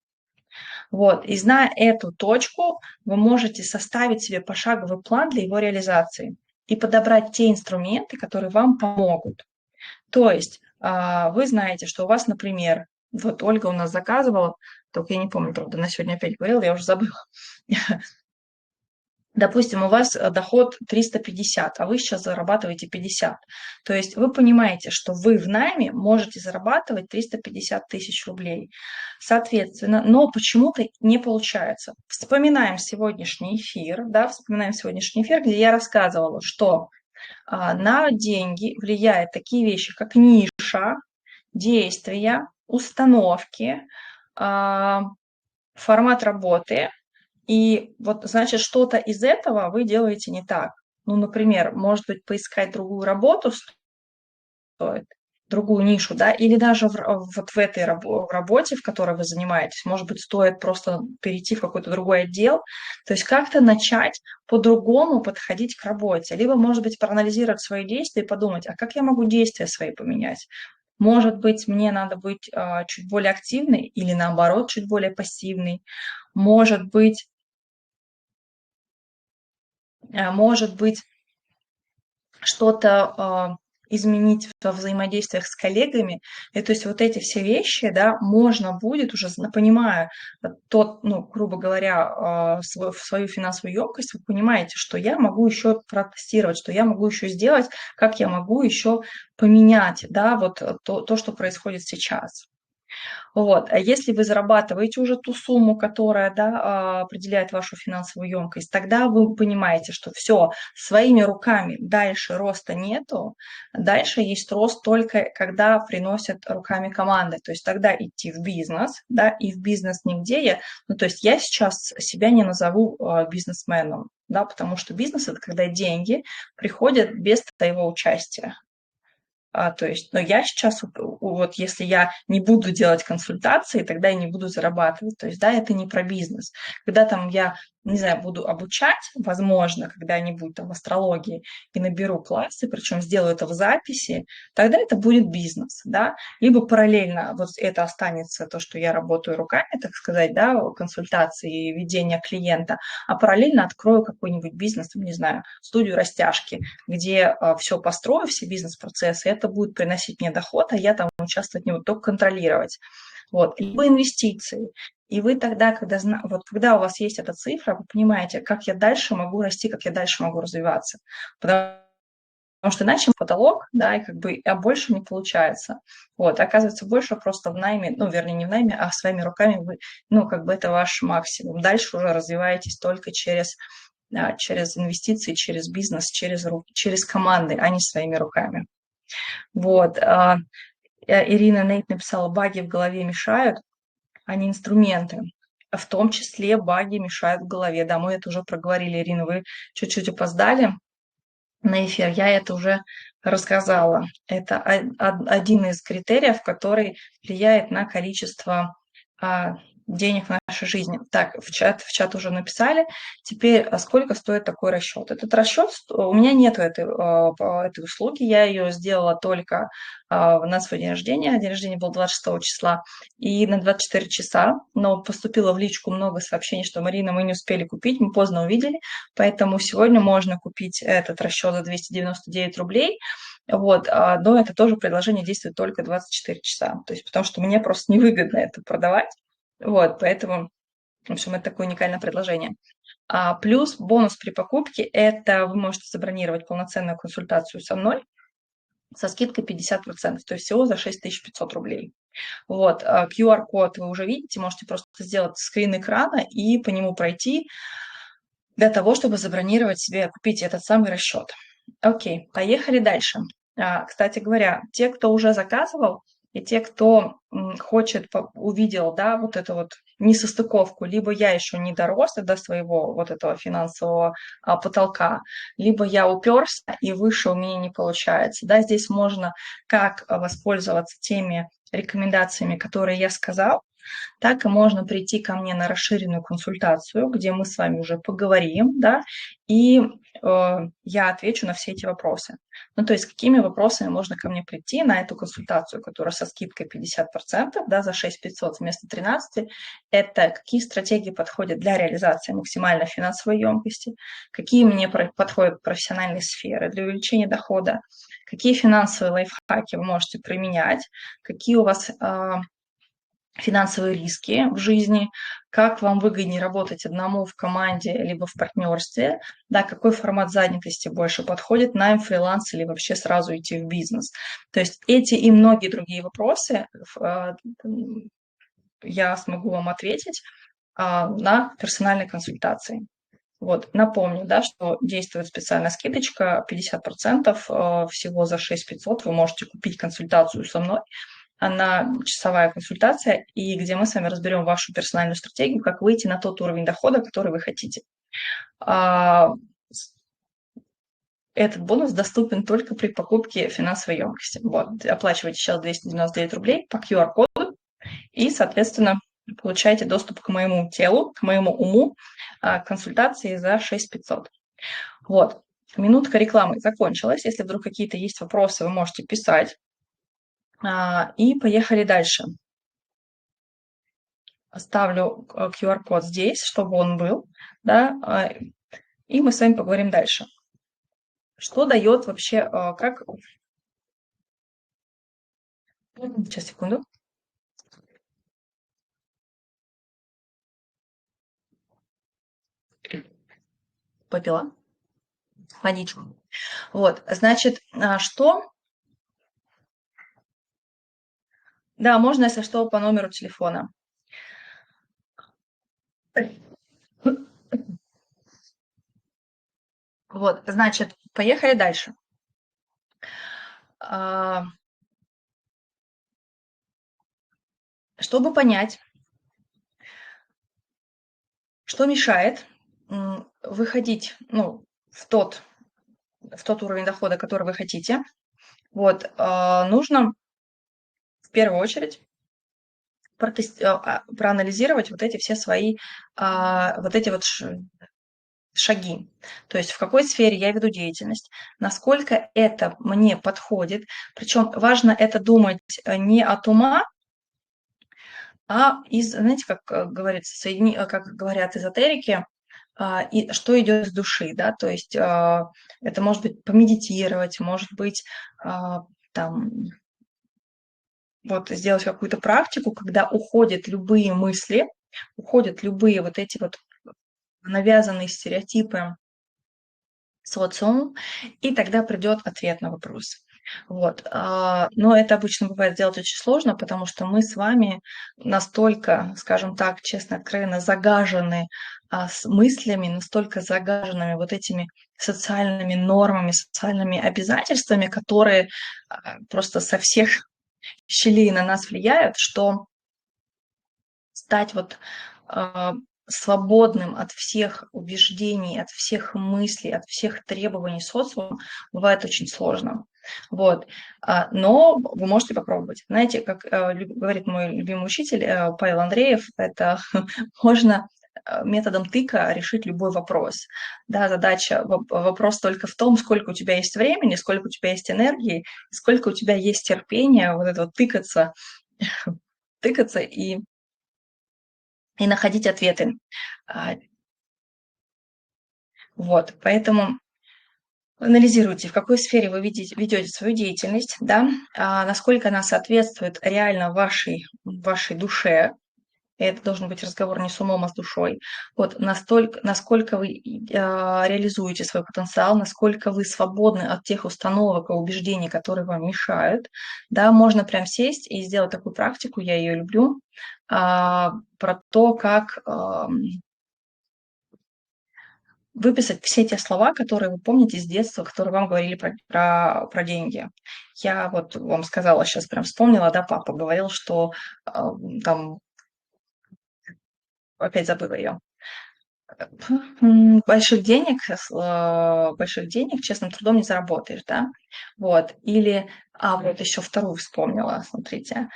Вот. И зная эту точку, вы можете составить себе пошаговый план для его реализации. и подобрать те инструменты, которые вам помогут. То есть вы знаете, что у вас, например, вот Ольга у нас заказывала, только я не помню, правда, на сегодня опять говорила, я уже забыла. Допустим, у вас доход 350, а вы сейчас зарабатываете 50. То есть вы понимаете, что вы в найме можете зарабатывать 350 тысяч рублей. Соответственно, но почему-то не получается. Вспоминаем сегодняшний эфир, да, где я рассказывала, что на деньги влияют такие вещи, как ниша, действия, установки, формат работы. И вот, значит, что-то из этого вы делаете не так. Ну, например, может быть, поискать другую работу стоит, другую нишу, да, или даже вот в этой работе, в которой вы занимаетесь, может быть, стоит просто перейти в какой-то другой отдел, то есть как-то начать по-другому подходить к работе, либо, может быть, проанализировать свои действия и подумать, а как я могу действия свои поменять? Может быть, мне надо быть чуть более активной или, наоборот, чуть более пассивной. Может быть, что-то изменить во взаимодействиях с коллегами. И то есть вот эти все вещи, да, можно будет уже, понимая ну, грубо говоря, свою финансовую емкость, вы понимаете, что я могу еще протестировать, что я могу еще сделать, как я могу еще поменять, да, вот то, что происходит сейчас. Вот. А если вы зарабатываете уже ту сумму, которая, да, определяет вашу финансовую емкость, тогда вы понимаете, что все, своими руками дальше роста нету, дальше есть рост только когда приносят руками команды, то есть тогда идти в бизнес, да, и в бизнес нигде я, ну, то есть я сейчас себя не назову бизнесменом, да, потому что бизнес – это когда деньги приходят без твоего участия. То есть, но я сейчас, вот если я не буду делать консультации, тогда я не буду зарабатывать. То есть, да, это не про бизнес. Когда там я, не знаю, буду обучать, возможно, когда-нибудь там в астрологии и наберу классы, причем сделаю это в записи, тогда это будет бизнес, да. Либо параллельно вот это останется то, что я работаю руками, так сказать, да, консультации и ведение клиента, а параллельно открою какой-нибудь бизнес, не знаю, студию растяжки, где все построю, все бизнес-процессы, это будет приносить мне доход, а я там участвовать не буду, только контролировать. Вот. Либо инвестиции. И вы тогда, когда у вас есть эта цифра, вы понимаете, как я дальше могу расти, как я дальше могу развиваться. Потому что иначе потолок, да, и как бы а больше не получается. Вот, оказывается, больше просто в найме, ну, вернее, не в найме, а своими руками вы, ну, как бы это ваш максимум. Дальше уже развиваетесь только через инвестиции, через бизнес, через команды, а не своими руками. Вот. Ирина Нейт написала, баги в голове мешают, а не инструменты. В том числе баги мешают в голове. Да, мы это уже проговорили, Ирина, вы чуть-чуть опоздали на эфир, я это уже рассказала. Это один из критериев, который влияет на количество денег в нашей жизни. Так, в чат уже написали. Теперь, сколько стоит такой расчет? Этот расчет, у меня нет этой услуги, я ее сделала только на свой день рождения. День рождения был 26 числа и на 24 часа, но поступило в личку много сообщений, что, Марина, мы не успели купить, мы поздно увидели, поэтому сегодня можно купить этот расчет за 299 рублей. Вот, но это тоже предложение действует только 24 часа, то есть потому что мне просто невыгодно это продавать. Вот, поэтому, в общем, это такое уникальное предложение. Плюс бонус при покупке – это вы можете забронировать полноценную консультацию со мной со скидкой 50%, то есть всего за 6500 рублей. Вот, QR-код вы уже видите, можете просто сделать скрин экрана и по нему пройти для того, чтобы забронировать себе, купить этот самый расчет. Окей, поехали дальше. Кстати говоря, те, кто уже заказывал, и те, кто увидел, да, вот эту вот несостыковку, либо я еще не дорос до своего вот этого финансового потолка, либо я уперся и выше у меня не получается. Да, здесь можно как воспользоваться теми рекомендациями, которые я сказал, так и можно прийти ко мне на расширенную консультацию, где мы с вами уже поговорим, да, и я отвечу на все эти вопросы. Ну, то есть какими вопросами можно ко мне прийти на эту консультацию, которая со скидкой 50%, да, за 6500 вместо 13, это какие стратегии подходят для реализации максимальной финансовой емкости, какие мне подходят профессиональные сферы для увеличения дохода, какие финансовые лайфхаки вы можете применять, какие у вас финансовые риски в жизни, как вам выгоднее работать одному в команде либо в партнерстве, да, какой формат занятости больше подходит, найм, фриланс или вообще сразу идти в бизнес. То есть эти и многие другие вопросы я смогу вам ответить на персональной консультации. Вот, напомню, да, что действует специальная скидочка 50% всего за 6500 вы можете купить консультацию со мной. Она часовая консультация, и где мы с вами разберем вашу персональную стратегию, как выйти на тот уровень дохода, который вы хотите. Этот бонус доступен только при покупке финансовой емкости. Вот, оплачивайте сейчас 299 рублей по QR-коду, и, соответственно, получаете доступ к моему телу, к моему уму, консультации за 6500. Вот, минутка рекламы закончилась. Если вдруг какие-то есть вопросы, вы можете писать. И поехали дальше. Оставлю QR-код здесь, чтобы он был, да, и мы с вами поговорим дальше. Что дает вообще, как... Сейчас, секунду. Попила водичку. Вот, значит, что... Да, можно, если что, по номеру телефона. Вот, значит, поехали дальше. Чтобы понять, что мешает выходить, ну, в тот уровень дохода, который вы хотите, вот, нужно в первую очередь проанализировать вот эти все свои, вот эти вот шаги. То есть в какой сфере я веду деятельность, насколько это мне подходит. Причем важно это думать не от ума, а из, знаете, как говорится, как говорят эзотерики, и что идет из души, да, то есть это может быть помедитировать, может быть там вот сделать какую-то практику, когда уходят любые мысли, уходят любые вот эти вот навязанные стереотипы социуму, и тогда придет ответ на вопрос. Вот. Но это обычно бывает сделать очень сложно, потому что мы с вами настолько, скажем так, честно, откровенно загажены с мыслями, настолько загаженными вот этими социальными нормами, социальными обязательствами, которые просто со всех щелей на нас влияют, что стать вот свободным от всех убеждений, от всех мыслей, от всех требований социума бывает очень сложно. Вот. Но вы можете попробовать. Знаете, как говорит мой любимый учитель Павел Андреев, это можно методом тыка решить любой вопрос. Да, вопрос только в том, сколько у тебя есть времени, сколько у тебя есть энергии, сколько у тебя есть терпения вот это вот тыкаться и находить ответы. Вот, поэтому анализируйте, в какой сфере вы ведете свою деятельность, да, насколько она соответствует реально вашей душе. И это должен быть разговор не с умом, а с душой. Вот насколько вы реализуете свой потенциал, насколько вы свободны от тех установок и убеждений, которые вам мешают. Да, можно прям сесть и сделать такую практику, я ее люблю, про то, как выписать все те слова, которые вы помните с детства, которые вам говорили про деньги. Я вот вам сказала, сейчас прям вспомнила, да, папа говорил, что там, опять забыла ее, больших денег честным трудом не заработаешь, да, вот, или, вот еще вторую вспомнила, смотрите,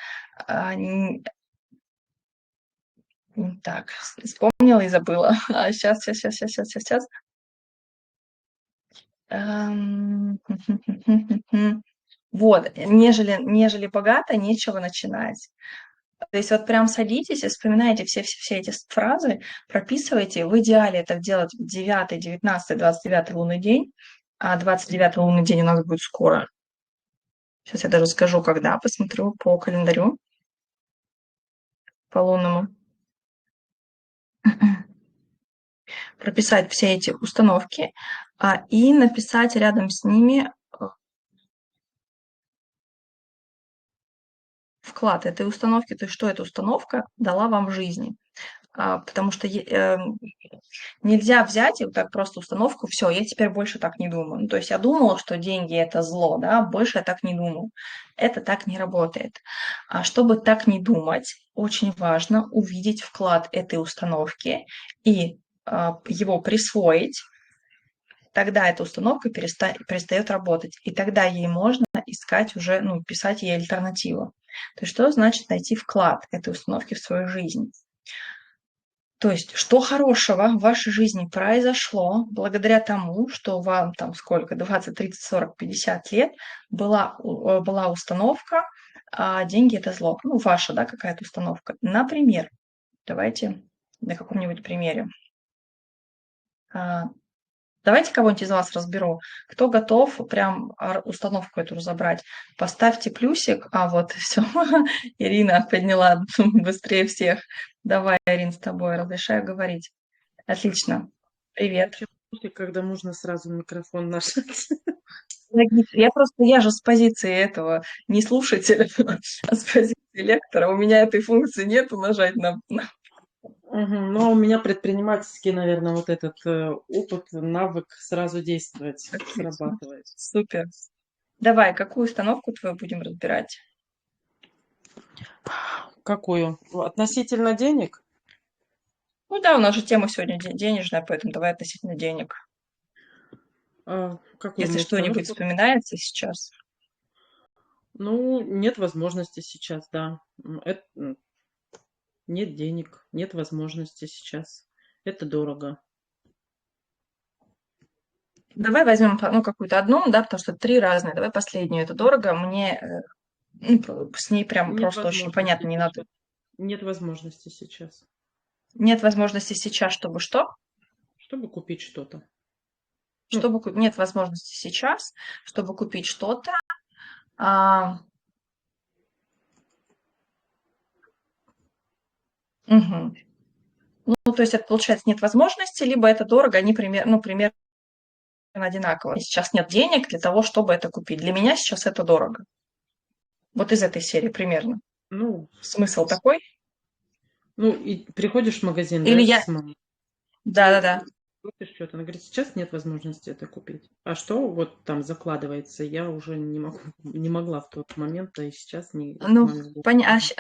Так, вспомнила и забыла. Сейчас. Вот, нежели богато, нечего начинать. То есть вот прям садитесь и вспоминаете все эти фразы, прописывайте. В идеале это делать в 9, 19, 29 лунный день, а 29 лунный день у нас будет скоро. Сейчас я даже скажу, когда, посмотрю по календарю, по лунному. Прописать все эти установки и написать рядом с ними вклад этой установки, то есть что эта установка дала вам в жизни. Потому что нельзя взять и вот так просто установку, все, я теперь больше так не думаю. Ну, то есть я думала, что деньги – это зло, да, больше я так не думаю. Это так не работает. А чтобы так не думать, очень важно увидеть вклад этой установки и его присвоить. Тогда эта установка перестает работать, и тогда ей можно искать уже, ну, писать ей альтернативу. То есть что значит найти вклад этой установки в свою жизнь? То есть, что хорошего в вашей жизни произошло благодаря тому, что вам там сколько, 20, 30, 40, 50 лет была установка, деньги – это зло. Ну, ваша, да, какая-то установка. Например, давайте на каком-нибудь примере. Давайте кого-нибудь из вас разберу. Кто готов прям установку эту разобрать? Поставьте плюсик. Вот все. Ирина подняла быстрее всех. Давай, Ирин, с тобой разрешаю говорить. Отлично. Привет.
Чем лучше, когда можно сразу микрофон нажать.
Я же с позиции этого не слушателя, а с позиции лектора. У меня этой функции нету нажать на.
Мгм. Ну, а у меня предпринимательский, наверное, вот этот опыт, навык сразу действовать
Отлично.
срабатывает.
Супер. Давай, какую установку твою будем разбирать?
Какую? Относительно денег?
Ну да, у нас же тема сегодня денежная, поэтому давай относительно денег.
Какую
Если
мы
что-нибудь
установку?
вспоминается сейчас.
Ну, нет возможности сейчас, да. Нет денег, нет возможности сейчас. Это дорого.
Давай возьмем, ну, какую-то одну, да, потому что три разные. Давай последнюю. Это дорого. Мне с ней прям
Нет
просто очень
возможности
понятно, не надо.
сейчас. Нет возможности сейчас,
Нет возможности сейчас, чтобы что?
чтобы купить что-то. Ну,
Нет возможности сейчас, чтобы купить что-то. А, мгм. Ну, то есть это получается нет возможности, либо это дорого, они примерно одинаково. Сейчас нет денег для того, чтобы это купить. Для меня сейчас это дорого. Вот из этой серии примерно.
ну,
Смысл такой?
и приходишь в магазин,
Или
да,
я...
с мамой. И
Да-да-да.
купишь что-то. Она говорит, сейчас нет возможности это купить. А что вот там закладывается, я уже не могу, не могла в тот момент, да и сейчас не
Ну,
могу.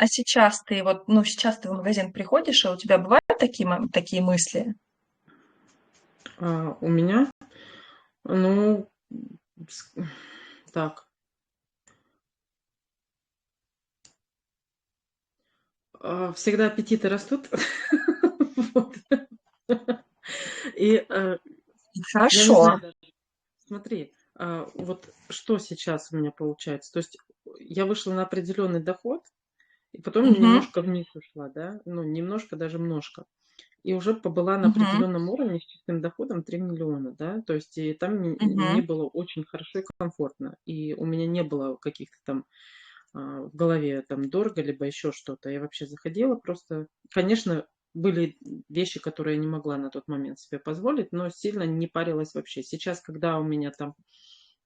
сейчас ты сейчас ты в магазин приходишь, и у тебя бывают такие мысли?
У меня, ну, с- так, всегда аппетиты растут. Вот. И я не
Хорошо.
знаю даже, смотри, вот что сейчас у меня получается. То есть я вышла на определенный доход, и потом
Мгм.
немножко вниз ушла, да, ну, немножко, даже множко. И уже побыла на
Мгм.
определенном уровне с чистым доходом 3 миллиона, да, то есть и там мне
Мгм.
было очень хорошо и комфортно, и у меня не было каких-то там в голове там дорого, либо еще что-то. Я вообще заходила просто, конечно, были вещи, которые я не могла на тот момент себе позволить, но сильно не парилась вообще. Сейчас, когда у меня там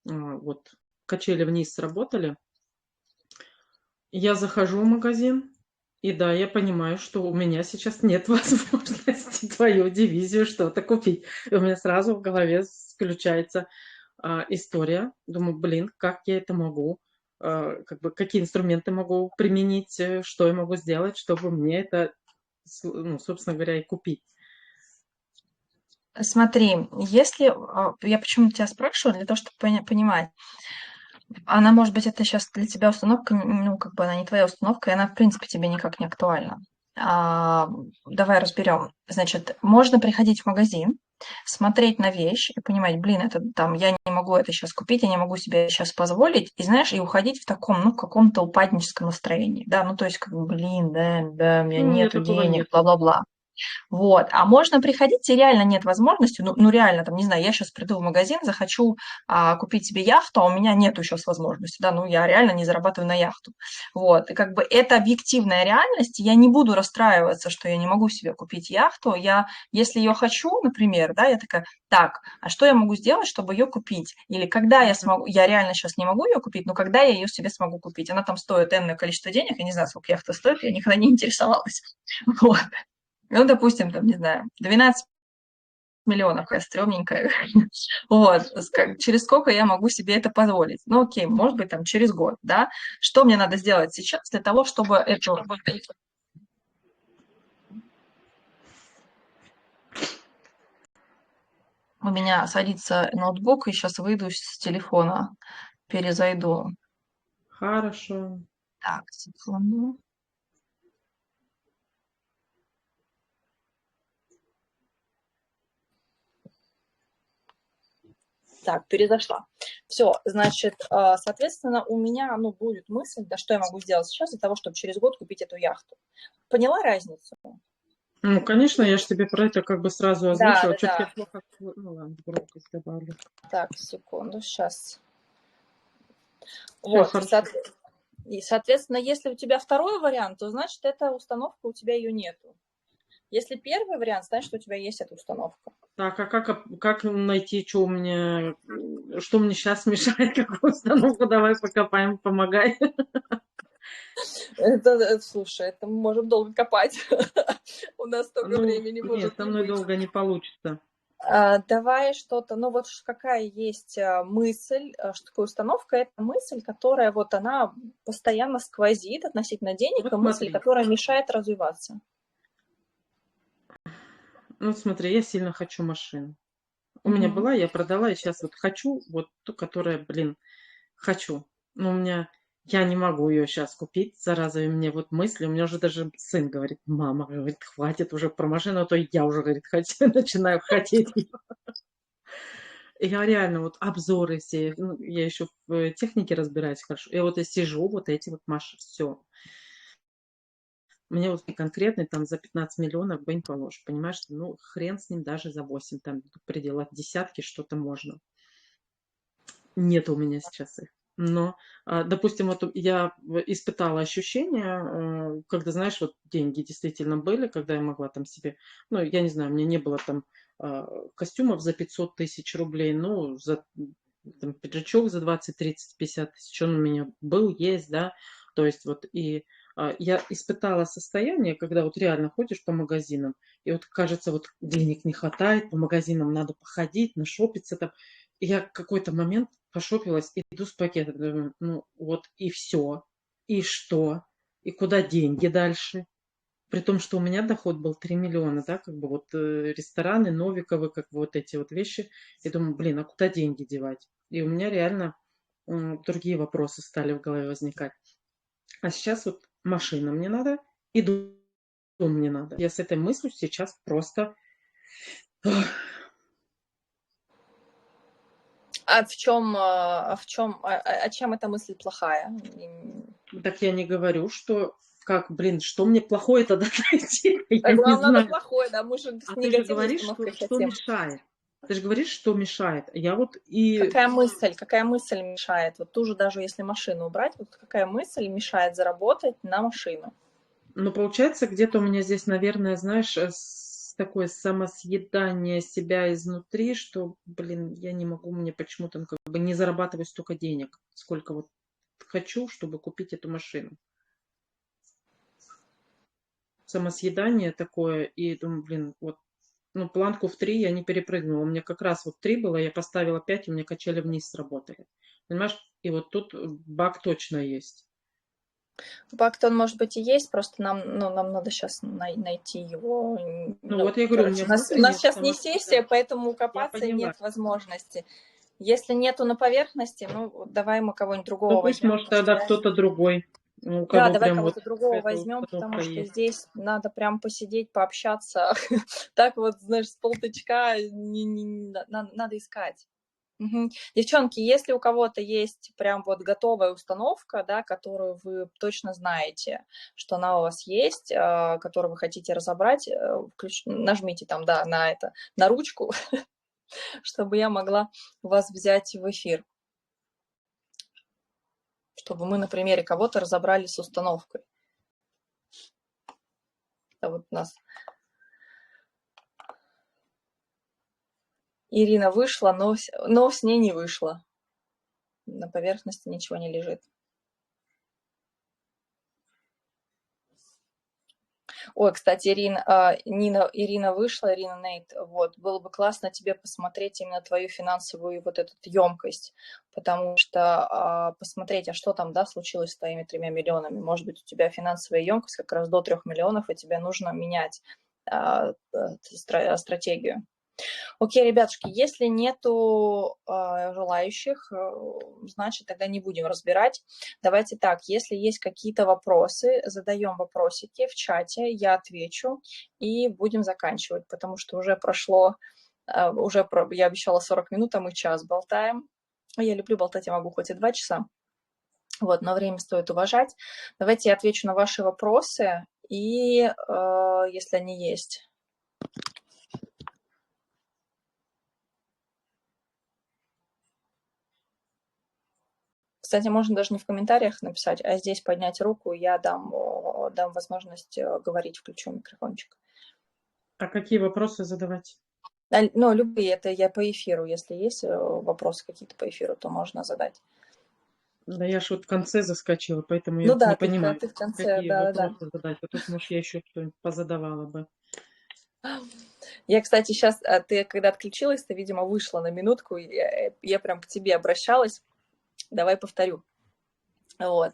вот качели вниз сработали, я захожу в магазин, и да, я понимаю, что у меня сейчас нет возможности твою дивизию что-то купить. И у меня сразу в голове включается история. Думаю, блин, как я это могу? Как бы, какие инструменты могу применить, что я могу сделать, чтобы мне это, ну, собственно говоря, и купить.
Смотри, если я почему тебя спрашиваю, для того, чтобы понимать, она, может быть, это сейчас для тебя установка, ну, как бы она не твоя установка, и она, в принципе, тебе никак не актуальна. Давай разберем. Значит, можно приходить в магазин, смотреть на вещь и понимать, блин, это там, я не могу это сейчас купить, я не могу себе сейчас позволить, и знаешь, и уходить в таком, ну, каком-то упадническом настроении, да, ну, то есть, как бы, блин, да, у меня
Ну, у меня
нету
такого
денег,
нету.
бла-бла-бла. Вот, а можно приходить, и реально нет возможности, ну реально, там, не знаю, я сейчас приду в магазин, захочу купить себе яхту, а у меня нету сейчас возможности, да, ну я реально не зарабатываю на яхту. Вот, и как бы это объективная реальность, я не буду расстраиваться, что я не могу себе купить яхту, я, если ее хочу, например, да, я такая, так, а что я могу сделать, чтобы ее купить? Или когда я
Мгм.
смогу, я реально сейчас не могу ее купить, но когда я ее себе смогу купить? Она там стоит энное количество денег, я не знаю, сколько яхта стоит, я никогда не интересовалась. Вот. Ну, допустим, там, не знаю, 12 миллионов, какая стрёмненькая. Вот, через сколько я могу себе это позволить? Ну, окей, может быть, там, через год, да? Что мне надо сделать сейчас для того, чтобы это... У меня садится ноутбук, и сейчас выйду с телефона, перезайду.
Хорошо.
Так, секунду. Так, перезашла. Все, значит, соответственно, у меня, ну, будет мысль, да, что я могу сделать сейчас для того, чтобы через год купить эту яхту. Поняла разницу?
Ну, конечно, я же тебе про это как бы сразу
Да,
озвучила.
да,
Что-то я
да.
плохо... Ну, ладно, громкость добавлю.
Так, секунду, сейчас.
Все
Вот,
хорошо.
и, соответственно, если у тебя второй вариант, то значит, эта установка, у тебя ее нету. Если первый вариант, значит, у тебя есть эта установка.
Так, а как найти, что у меня, что мне сейчас мешает, какую установку? Давай покопаем, помогай.
Слушай, это мы можем долго копать. У нас столько
Ну,
времени
нет,
может
со
не
мной
быть.
долго не получится.
Давай что-то, ну вот какая есть мысль, что такое установка, это мысль, которая вот она постоянно сквозит относительно денег, и
Вот
мысль,
смотри,
которая мешает развиваться.
ну смотри, я сильно хочу машину. У меня
Мгм.
была, я продала, и сейчас вот хочу, вот ту, которая, блин, хочу. Но у меня, я не могу ее сейчас купить, зараза, и мне вот мысли, у меня уже даже сын говорит, мама, говорит, хватит уже про машину, а то я уже, говорит, начинаю хотеть ее. Я реально вот обзоры все, ну, я еще в технике разбираюсь хорошо. Я вот и сижу, вот эти вот машины, все. Мне вот конкретный там за 15 миллионов бы не положишь, понимаешь? Ну, хрен с ним даже за 8 там в пределах десятки что-то можно. Нет у меня сейчас их. Но, допустим, вот я испытала ощущение, когда, знаешь, вот деньги действительно были, когда я могла там себе, ну, я не знаю, у меня не было там костюмов за 500 тысяч рублей, ну, за там, пиджачок за 20, 30, 50 тысяч, он у меня был, есть, да, то есть вот и я испытала состояние, когда вот реально ходишь по магазинам, и вот кажется, вот денег не хватает, по магазинам надо походить, нашопиться там, и я в какой-то момент пошопилась, иду с пакетом, думаю, ну вот и все, и что, и куда деньги дальше? При том, что у меня доход был 3 миллиона, да, как бы вот рестораны, Новиковы, как бы вот эти вот вещи. Я думаю, блин, а куда деньги девать? И у меня реально другие вопросы стали в голове возникать. А сейчас вот машина мне надо, и дом мне надо. Я с этой мыслью сейчас просто...
А чем эта мысль плохая?
Так я не говорю, что как, блин, что мне плохое-то найти? Я не
Вам надо
знаю.
плохое, да, мы же с
А ты же
негативной
говоришь,
установкой
что
хотим.
мешает. Ты же говоришь, что мешает. Я вот и
Какая мысль мешает? Вот ту же, даже если машину убрать, вот какая мысль мешает заработать на машину?
ну, получается, где-то у меня здесь, наверное, знаешь, такое самосъедание себя изнутри, что, блин, я не могу, мне почему-то ну, как бы не зарабатывать столько денег, сколько вот хочу, чтобы купить эту машину. Самосъедание такое, и думаю, блин, вот, ну, планку в 3 я не перепрыгнула. У меня как раз вот 3 было, я поставила 5, у меня качели вниз сработали. Понимаешь? И вот тут баг точно есть.
Факт, он, может быть, и есть, просто нам надо сейчас найти его.
Ну,
Ну,
вот я говорю, у
короче,
меня
у нас, у нас
внутреннее
сейчас не сессия,
самосъедание.
поэтому
Я
копаться
поняла.
нет возможности. Если нету на поверхности, ну, давай мы кого-нибудь
Ну,
другого
пусть,
возьмем,
может, тогда
постараемся.
кто-то другой. Ну, у
Да,
кого
давай
прям вот
кого-то другого
какая-то
возьмем, потому
установка
что
есть.
здесь надо прям посидеть, пообщаться. Так вот, знаешь, с полтычка надо искать. Мгм. Девчонки, если у кого-то есть прям вот готовая установка, да, которую вы точно знаете, что она у вас есть, которую вы хотите разобрать, нажмите там, да, на это, на ручку, чтобы я могла вас взять в эфир, чтобы мы на примере кого-то разобрали с установкой. Это вот у нас Ирина вышла, но с ней не вышла. На поверхности ничего не лежит. Ой, кстати, Ирина вышла, Ирина Нейт, вот, было бы классно тебе посмотреть именно твою финансовую вот эту емкость, потому что посмотреть, а что там, да, случилось с твоими 3 миллионами. Может быть, у тебя финансовая емкость как раз до 3 миллионов, и тебе нужно менять стратегию. Окей, ребятушки, если нету желающих, значит, тогда не будем разбирать. Давайте так, если есть какие-то вопросы, задаем вопросики в чате, я отвечу, и будем заканчивать, потому что уже прошло, я обещала 40 минут, а мы час болтаем. Я люблю болтать, я могу хоть и 2 часа, вот, но время стоит уважать. Давайте я отвечу на ваши вопросы, и если они есть. Кстати, можно даже не в комментариях написать, а здесь поднять руку, и я дам возможность говорить, включу микрофончик.
А какие вопросы задавать?
Ну, любые, это я по эфиру, если есть вопросы какие-то по эфиру, то можно задать.
Да я ж вот в конце заскочила, поэтому я
Ну
вот не
да,
понимаю,
ты в конце,
какие
да-да-да.
вопросы задать. А тут, может, я еще что-нибудь позадавала бы.
Я, кстати, сейчас, ты когда отключилась, ты, видимо, вышла на минутку, я прям к тебе обращалась. Давай повторю. Вот.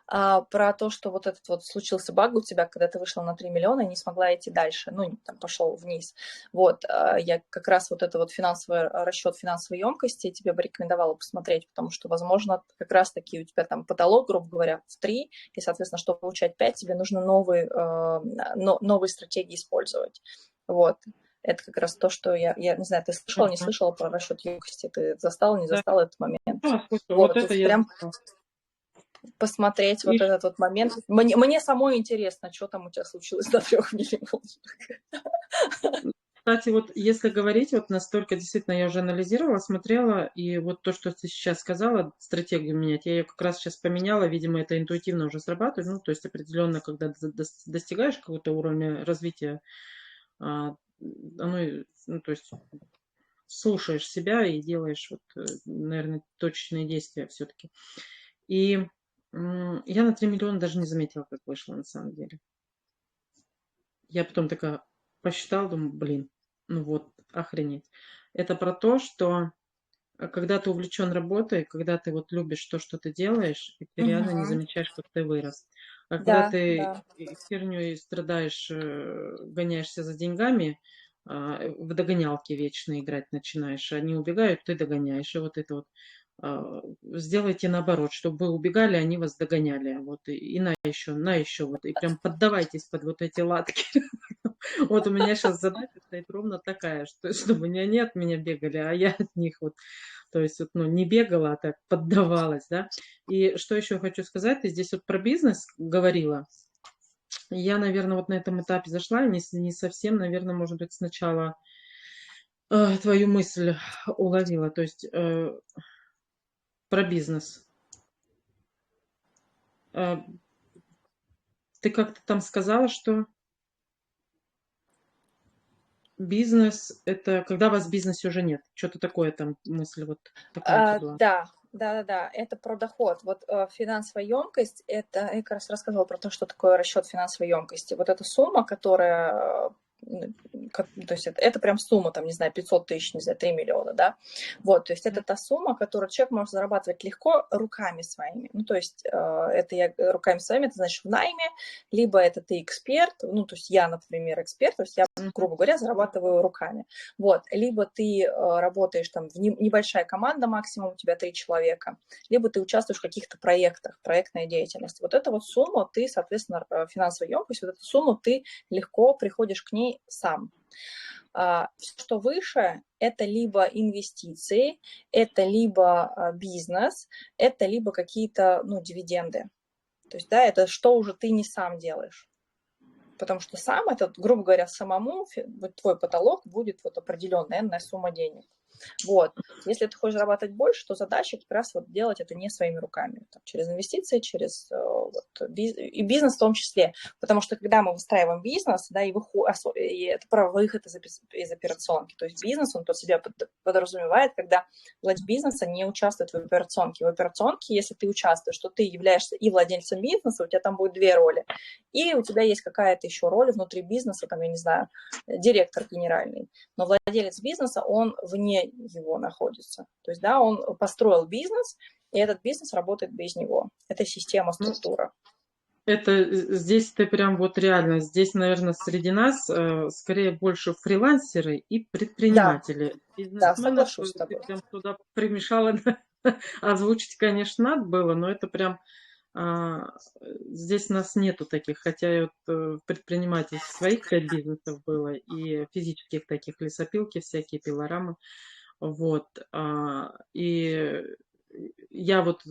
Про то, что вот этот вот случился баг у тебя, когда ты вышла на 3 миллиона и не смогла идти дальше, ну, там пошел вниз. Вот, я как раз вот это вот расчет финансовой емкости тебе бы рекомендовала посмотреть, потому что, возможно, как раз-таки у тебя там потолок, грубо говоря, в 3, и, соответственно, чтобы получать 5, тебе нужно новые стратегии использовать. Вот. Это как раз то, что я не знаю, ты слышала, не
Ага.
слышала про расчет емкости, ты застала, не
Да,
застала этот момент.
да, слушай, вот
Вот, то
это
есть
я
прям
застала.
посмотреть
И,
вот этот вот момент. Мне самой интересно, что там у тебя случилось до 3 миллионов.
кстати, вот если говорить, вот настолько действительно я уже анализировала, смотрела, и вот то, что ты сейчас сказала, стратегию менять, я ее как раз сейчас поменяла, видимо, это интуитивно уже срабатывает, ну, то есть определенно, когда достигаешь какого-то уровня развития, оно, ну, то есть слушаешь себя и делаешь, вот, наверное, точечные действия все-таки. И я на 3 миллиона даже не заметила, как вышло на самом деле. Я потом такая посчитала, думаю, блин, ну вот, охренеть. Это про то, что когда ты увлечен работой, когда ты вот любишь то, что ты делаешь, и ты реально не
Мгм.
замечаешь, как ты вырос. А когда
Да,
ты
да.
херню страдаешь, гоняешься за деньгами, в догонялки вечно играть начинаешь, они убегают, ты догоняешь. И вот это вот сделайте наоборот, чтобы вы убегали, они вас догоняли. Вот и на еще, вот. И прям поддавайтесь под вот эти латки. Вот у меня сейчас задача стоит ровно такая, что чтобы не они от меня бегали, а я от них вот. То есть вот, ну, не бегала, а так поддавалась, да. И что еще хочу сказать, ты здесь вот про бизнес говорила. Я, наверное, вот на этом этапе зашла и не совсем, наверное, может быть, сначала твою мысль уловила. То есть про бизнес. Э, Ты как-то там сказала, что бизнес — это когда вас в бизнесе уже нет. Что-то такое там мысль вот такая у тебя была.
Да, да-да-да, это про доход. Вот финансовая емкость, это я как раз рассказывала про то, что такое расчет финансовой емкости. Вот эта сумма, которая то есть это прям сумма, там, не знаю, 500 тысяч, не знаю, 3 миллиона, да, вот, то есть это та сумма, которую человек может зарабатывать легко руками своими, ну, то есть это я руками своими, это значит в найме, либо это ты эксперт, ну, то есть я, например, эксперт, то есть я, грубо говоря, зарабатываю руками, вот, либо ты работаешь там, небольшая команда, максимум у тебя 3 человека, либо ты участвуешь в каких-то проектах, проектная деятельность, вот эта вот сумма, ты, соответственно, финансовая емкость, вот эту сумму ты легко приходишь к ней сам. Все, что выше, это либо инвестиции, это либо бизнес, это либо какие-то, ну, дивиденды. То есть, да, это что уже ты не сам делаешь. Потому что сам это, грубо говоря, самому вот твой потолок будет вот определенная энная сумма денег. Вот. Если ты хочешь зарабатывать больше, то задача как раз вот делать это не своими руками, там, через инвестиции, через и бизнес в том числе. Потому что когда мы выстраиваем бизнес, да, и это про выход из операционки. То есть бизнес, он под себя подразумевает, когда владелец бизнеса не участвует в операционке. В операционке, если ты участвуешь, то ты являешься и владельцем бизнеса, у тебя там будет две роли. И у тебя есть какая-то еще роль внутри бизнеса, там, я не знаю, директор генеральный. Но владелец бизнеса, он вне его находится. То есть, да, он построил бизнес, и этот бизнес работает без него. Это система, структура.
Это здесь ты прям вот реально, здесь, наверное, среди нас скорее больше фрилансеры и предприниматели.
Да,
Бизнесменов
соглашусь с
ты
тобой.
прям туда примешала, озвучить, конечно, надо было, но это прям здесь нас нету таких, хотя и вот в предпринимательстве своих 5 бизнесов было, и физических таких, лесопилки всякие, пилорамы, вот, и я вот,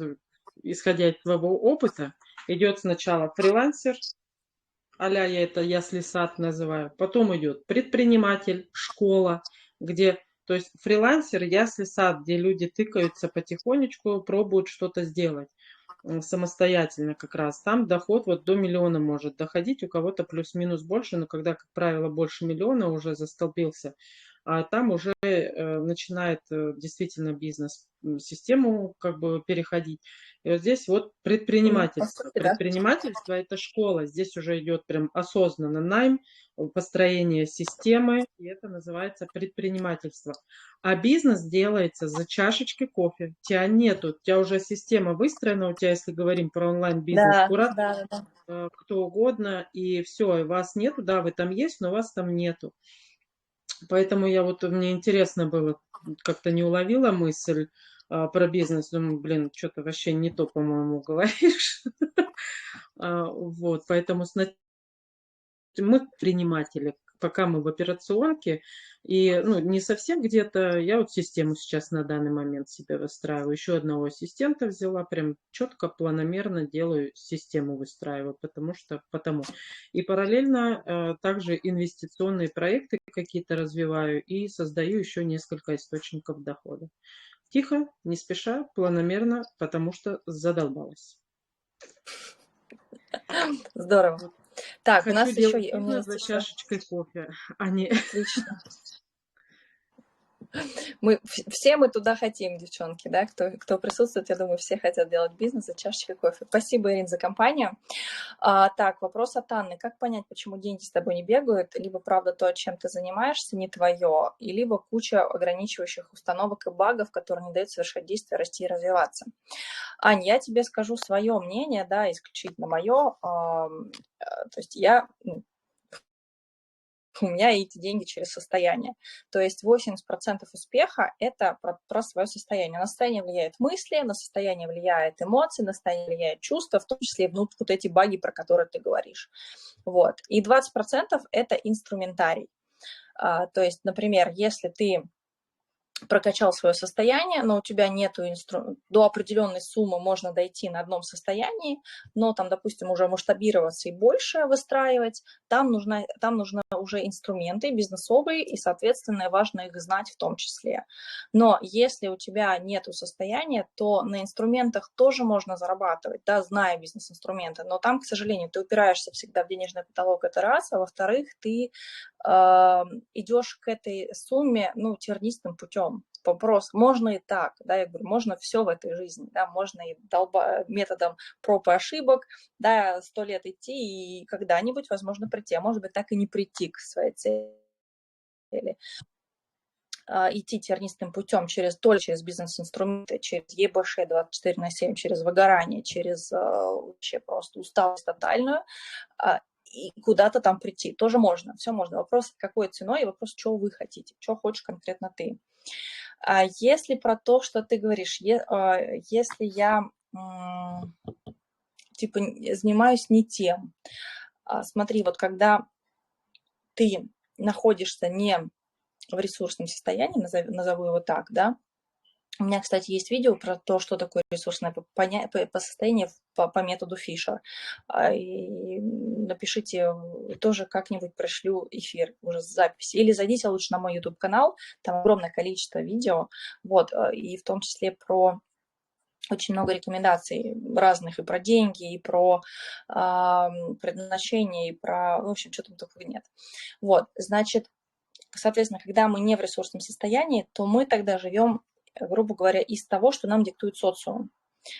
исходя из своего опыта, идет сначала фрилансер, а-ля я слесарь называю, потом идет предприниматель, школа, где, то есть фрилансер, я слесарь, где люди тыкаются потихонечку, пробуют что-то сделать самостоятельно как раз. Там доход вот до миллиона может доходить, у кого-то плюс-минус больше, но когда, как правило, больше миллиона уже застолбился, там уже начинает действительно бизнес-систему как бы переходить. И вот здесь вот предпринимательство.
Да.
Предпринимательство– это школа. Здесь уже идет прям осознанно найм, построение системы, и это называется предпринимательство. А бизнес делается за чашечкой кофе. Тебя нету, у тебя уже система выстроена, у тебя, если говорим про онлайн-бизнес,
Да,
куратор,
да, да.
кто угодно, и все, вас нету, да, вы там есть, но вас там нету. Поэтому мне интересно было, как-то не уловила мысль про бизнес. Думаю, блин, что-то вообще не то, по-моему, говоришь. Вот, поэтому мы предприниматели, пока мы в операционке, и ну, не совсем где-то, я вот систему сейчас на данный момент себе выстраиваю, еще одного ассистента взяла, прям четко, планомерно делаю, систему выстраиваю, потому. И параллельно также инвестиционные проекты какие-то развиваю и создаю еще несколько источников дохода. Тихо, не спеша, планомерно, потому что задолбалась.
Здорово.
Вот.
Так, у
Хочу
нас еще,
делать
у меня
бизнес
есть
за
еще.
чашечкой кофе, а не
Отлично. Все мы туда хотим, девчонки, да, кто присутствует, я думаю, все хотят делать бизнес за чашечкой кофе. Спасибо, Ирин, за компанию. Так, вопрос от Анны. Как понять, почему деньги с тобой не бегают? Либо, правда, то, чем ты занимаешься, не твое, и либо куча ограничивающих установок и багов, которые не дают совершать действия, расти и развиваться. Ань, я тебе скажу свое мнение, да, исключительно мое. То есть у меня эти деньги через состояние. То есть 80% успеха – это про свое состояние. На состояние влияют мысли, на состояние влияют эмоции, на состояние влияют чувства, в том числе и вот эти баги, про которые ты говоришь. Вот. И 20% – это инструментарий. То есть, например, если ты прокачал свое состояние, но у тебя нету до определенной суммы можно дойти на одном состоянии, но там, допустим, уже масштабироваться и больше выстраивать, там нужны уже инструменты бизнесовые, и, соответственно, важно их знать в том числе. Но если у тебя нету состояния, то на инструментах тоже можно зарабатывать, да, зная бизнес-инструменты, но там, к сожалению, ты упираешься всегда в денежный потолок, это раз, а во-вторых, ты идешь к этой сумме, ну, тернистым путем. вопрос, можно и так, да, я говорю, можно все в этой жизни, да, можно и методом проб и ошибок, да, 100 лет идти и когда-нибудь, возможно, прийти, а может быть, так и не прийти к своей цели. Идти тернистым путем только через бизнес-инструменты, через ЕБШ 24/7, через выгорание, через вообще просто усталость тотальную, и куда-то там прийти. Тоже можно, все можно. Вопрос, какой ценой, и вопрос, что вы хотите, что хочешь конкретно ты. А если про то, что ты говоришь, если я типа занимаюсь не тем, смотри, вот когда ты находишься не в ресурсном состоянии, назову его так, да. У меня, кстати, есть видео про то, что такое ресурсное состояние по методу Фишер. И напишите, тоже как-нибудь пришлю эфир уже с записи. Или зайдите лучше на мой YouTube-канал, там огромное количество видео, вот, и в том числе про очень много рекомендаций разных и про деньги, и про предназначение, и про, в общем, что там только нет. Вот, значит, соответственно, когда мы не в ресурсном состоянии, то мы тогда живем, грубо говоря, из того, что нам диктует социум.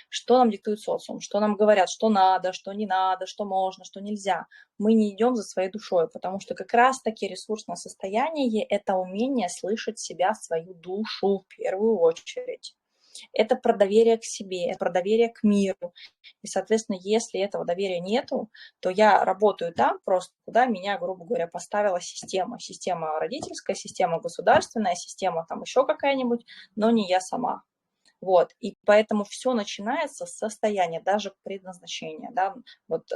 Что нам диктует социум? Что нам говорят, что надо, что не надо, что можно, что нельзя. Мы не идем за своей душой, потому что как раз-таки ресурсное состояние – это умение слышать себя, свою душу в первую очередь. Это про доверие к себе, это про доверие к миру. И, соответственно, если этого доверия нету, то я работаю там просто, куда меня, грубо говоря, поставила система. Система родительская, система государственная, система там еще какая-нибудь, но не я сама. Вот, и поэтому все начинается с состояния, даже предназначения, да, вот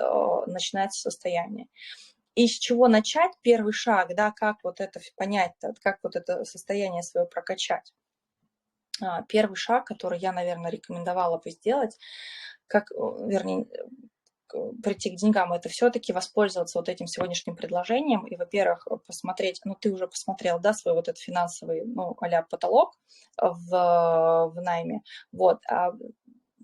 начинается состояние. И с чего начать? Первый шаг, да, как вот это понять, как вот это состояние свое прокачать. Первый шаг, который я, наверное, рекомендовала бы сделать, вернее, прийти к деньгам, это все-таки воспользоваться вот этим сегодняшним предложением и, во-первых, посмотреть, ну, ты уже посмотрел, да, свой вот этот финансовый, ну, а-ля потолок в найме, вот,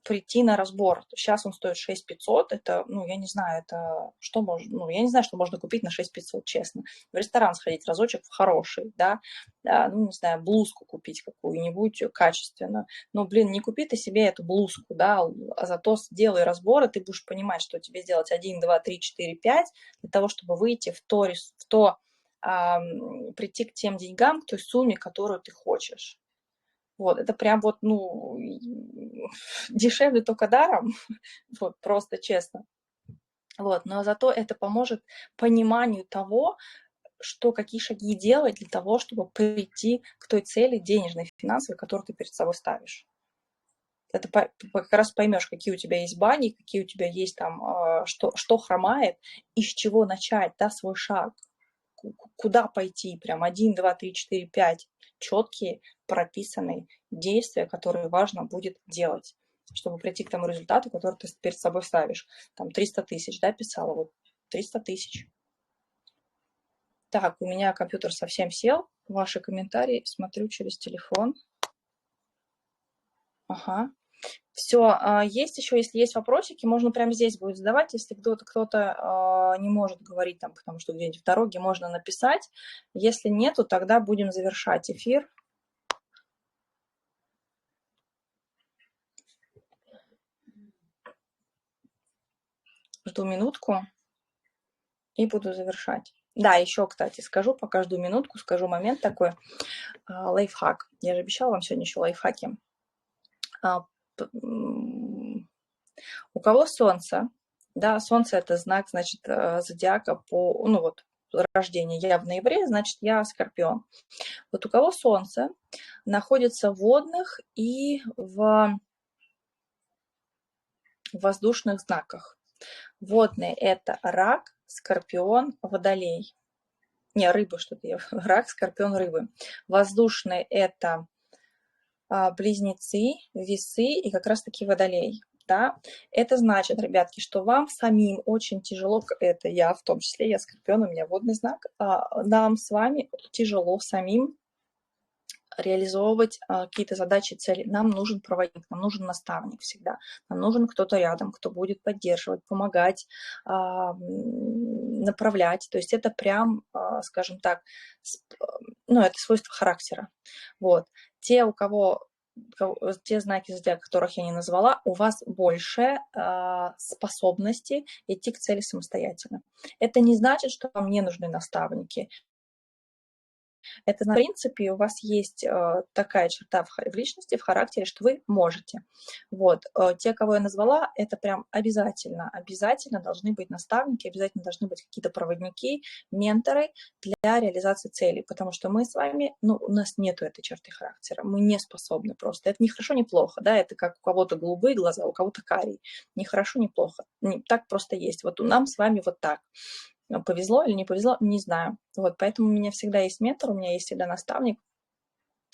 прийти на разбор. Сейчас он стоит 6500, это, ну, я не знаю, это что можно, ну, я не знаю, что можно купить на 6500, честно. В ресторан сходить разочек в хороший, да, ну, не знаю, блузку купить какую-нибудь качественную. Ну, блин, не купи ты себе эту блузку, да, а зато сделай разбор, и ты будешь понимать, что тебе сделать 1, 2, 3, 4, 5 для того, чтобы выйти прийти к тем деньгам, к той сумме, которую ты хочешь. Вот, это прям вот, ну, дешевле только даром, вот, просто честно. Вот, но зато это поможет пониманию того, что какие шаги делать для того, чтобы прийти к той цели денежной, финансовой, которую ты перед собой ставишь. Это как раз поймешь, какие у тебя есть баги, какие у тебя есть там, что хромает, и с чего начать, да, свой шаг. Куда пойти, прям 1, 2, 3, 4, 5 четкие прописанные действия, которые важно будет делать, чтобы прийти к тому результату, который ты перед собой ставишь. Там 300 тысяч, да, писала, вот 300 тысяч. Так, у меня компьютер совсем сел. Ваши комментарии смотрю через телефон. Ага. Все, есть еще, если есть вопросики, можно прямо здесь будет задавать. Если кто-то не может говорить, там, потому что где-нибудь в дороге, можно написать. Если нету, тогда будем завершать эфир. Жду минутку и буду завершать. Да, еще, кстати, скажу, пока жду минутку, скажу момент такой. Лайфхак. Я же обещала вам сегодня еще лайфхаки. У кого солнце, да, солнце это знак, значит, зодиака по, ну вот, рождения. Я в ноябре, значит, я скорпион. Вот у кого солнце находится в водных и в воздушных знаках. Водные это рак, скорпион, водолей. Не, рыбы что-то я. Рак, скорпион, рыбы. Воздушные это близнецы, весы и как раз-таки водолей. Да? Это значит, ребятки, что вам самим очень тяжело, это я в том числе, я скорпион, у меня водный знак, нам с вами тяжело самим реализовывать какие-то задачи, цели, нам нужен проводник, нам нужен наставник всегда, нам нужен кто-то рядом, кто будет поддерживать, помогать, направлять. То есть это прям, скажем так, ну, это свойство характера. Вот. Те, у кого те знаки зодиака, которых я не назвала, у вас больше способности идти к цели самостоятельно. Это не значит, что вам не нужны наставники. Это, в принципе, у вас есть такая черта в личности, в характере, что вы можете. Вот. Те, кого я назвала, это прям обязательно. Обязательно должны быть наставники, обязательно должны быть какие-то проводники, менторы для реализации целей. Потому что мы с вами, ну, у нас нету этой черты характера. Мы не способны просто. Это не хорошо, не плохо. Да? Это как у кого-то голубые глаза, у кого-то карие. Не хорошо, не плохо. Так просто есть. Вот у нас с вами вот так. Повезло или не повезло, не знаю. Вот, поэтому у меня всегда есть ментор, у меня есть всегда наставник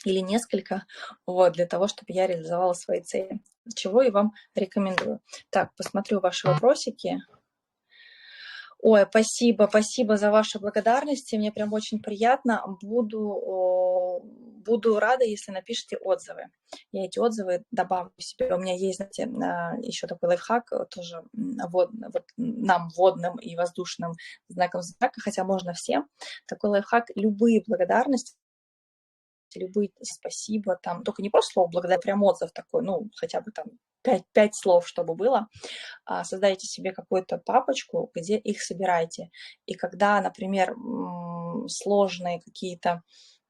или несколько, вот, для того, чтобы я реализовала свои цели, чего и вам рекомендую. Так, посмотрю ваши вопросики. Ой, спасибо за ваши благодарности, мне прям очень приятно. Буду рада, если напишите отзывы. Я эти отзывы добавлю себе. У меня есть, знаете, еще такой лайфхак, тоже вот нам, водным и воздушным знаком зодиака, хотя можно всем. Такой лайфхак: любые благодарности, любые спасибо, там, только не просто слово благодаря, прям отзыв такой, ну, хотя бы там 5 слов, чтобы было. Создайте себе какую-то папочку, где их собираете. И когда, например, сложные какие-то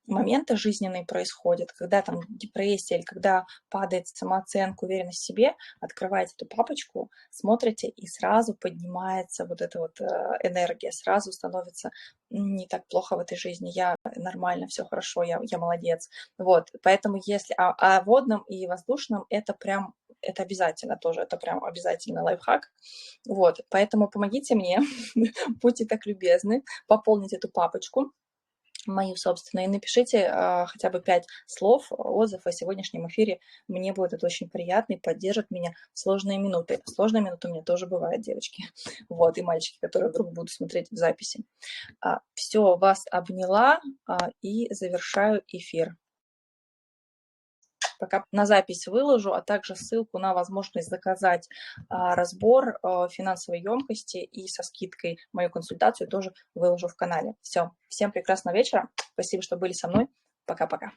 моменты жизненные происходят, когда там депрессия или когда падает самооценка, уверенность в себе, открываете эту папочку, смотрите, и сразу поднимается вот эта вот энергия, сразу становится не так плохо в этой жизни, я нормально, все хорошо, я молодец. Вот, поэтому если... А водным и воздушным это прям, это обязательно тоже, это прям обязательно лайфхак. Вот, поэтому помогите мне, будьте так любезны, пополнить эту папочку мою собственную, и напишите хотя бы 5 слов, отзыв о сегодняшнем эфире. Мне будет это очень приятно и поддержит меня в сложные минуты. Сложные минуты у меня тоже бывают, девочки. Вот, и мальчики, которые вдруг будут смотреть в записи. Все, вас обняла и завершаю эфир. Пока на запись выложу, а также ссылку на возможность заказать разбор финансовой емкости и со скидкой мою консультацию тоже выложу в канале. Все, всем прекрасного вечера. Спасибо, что были со мной. Пока-пока.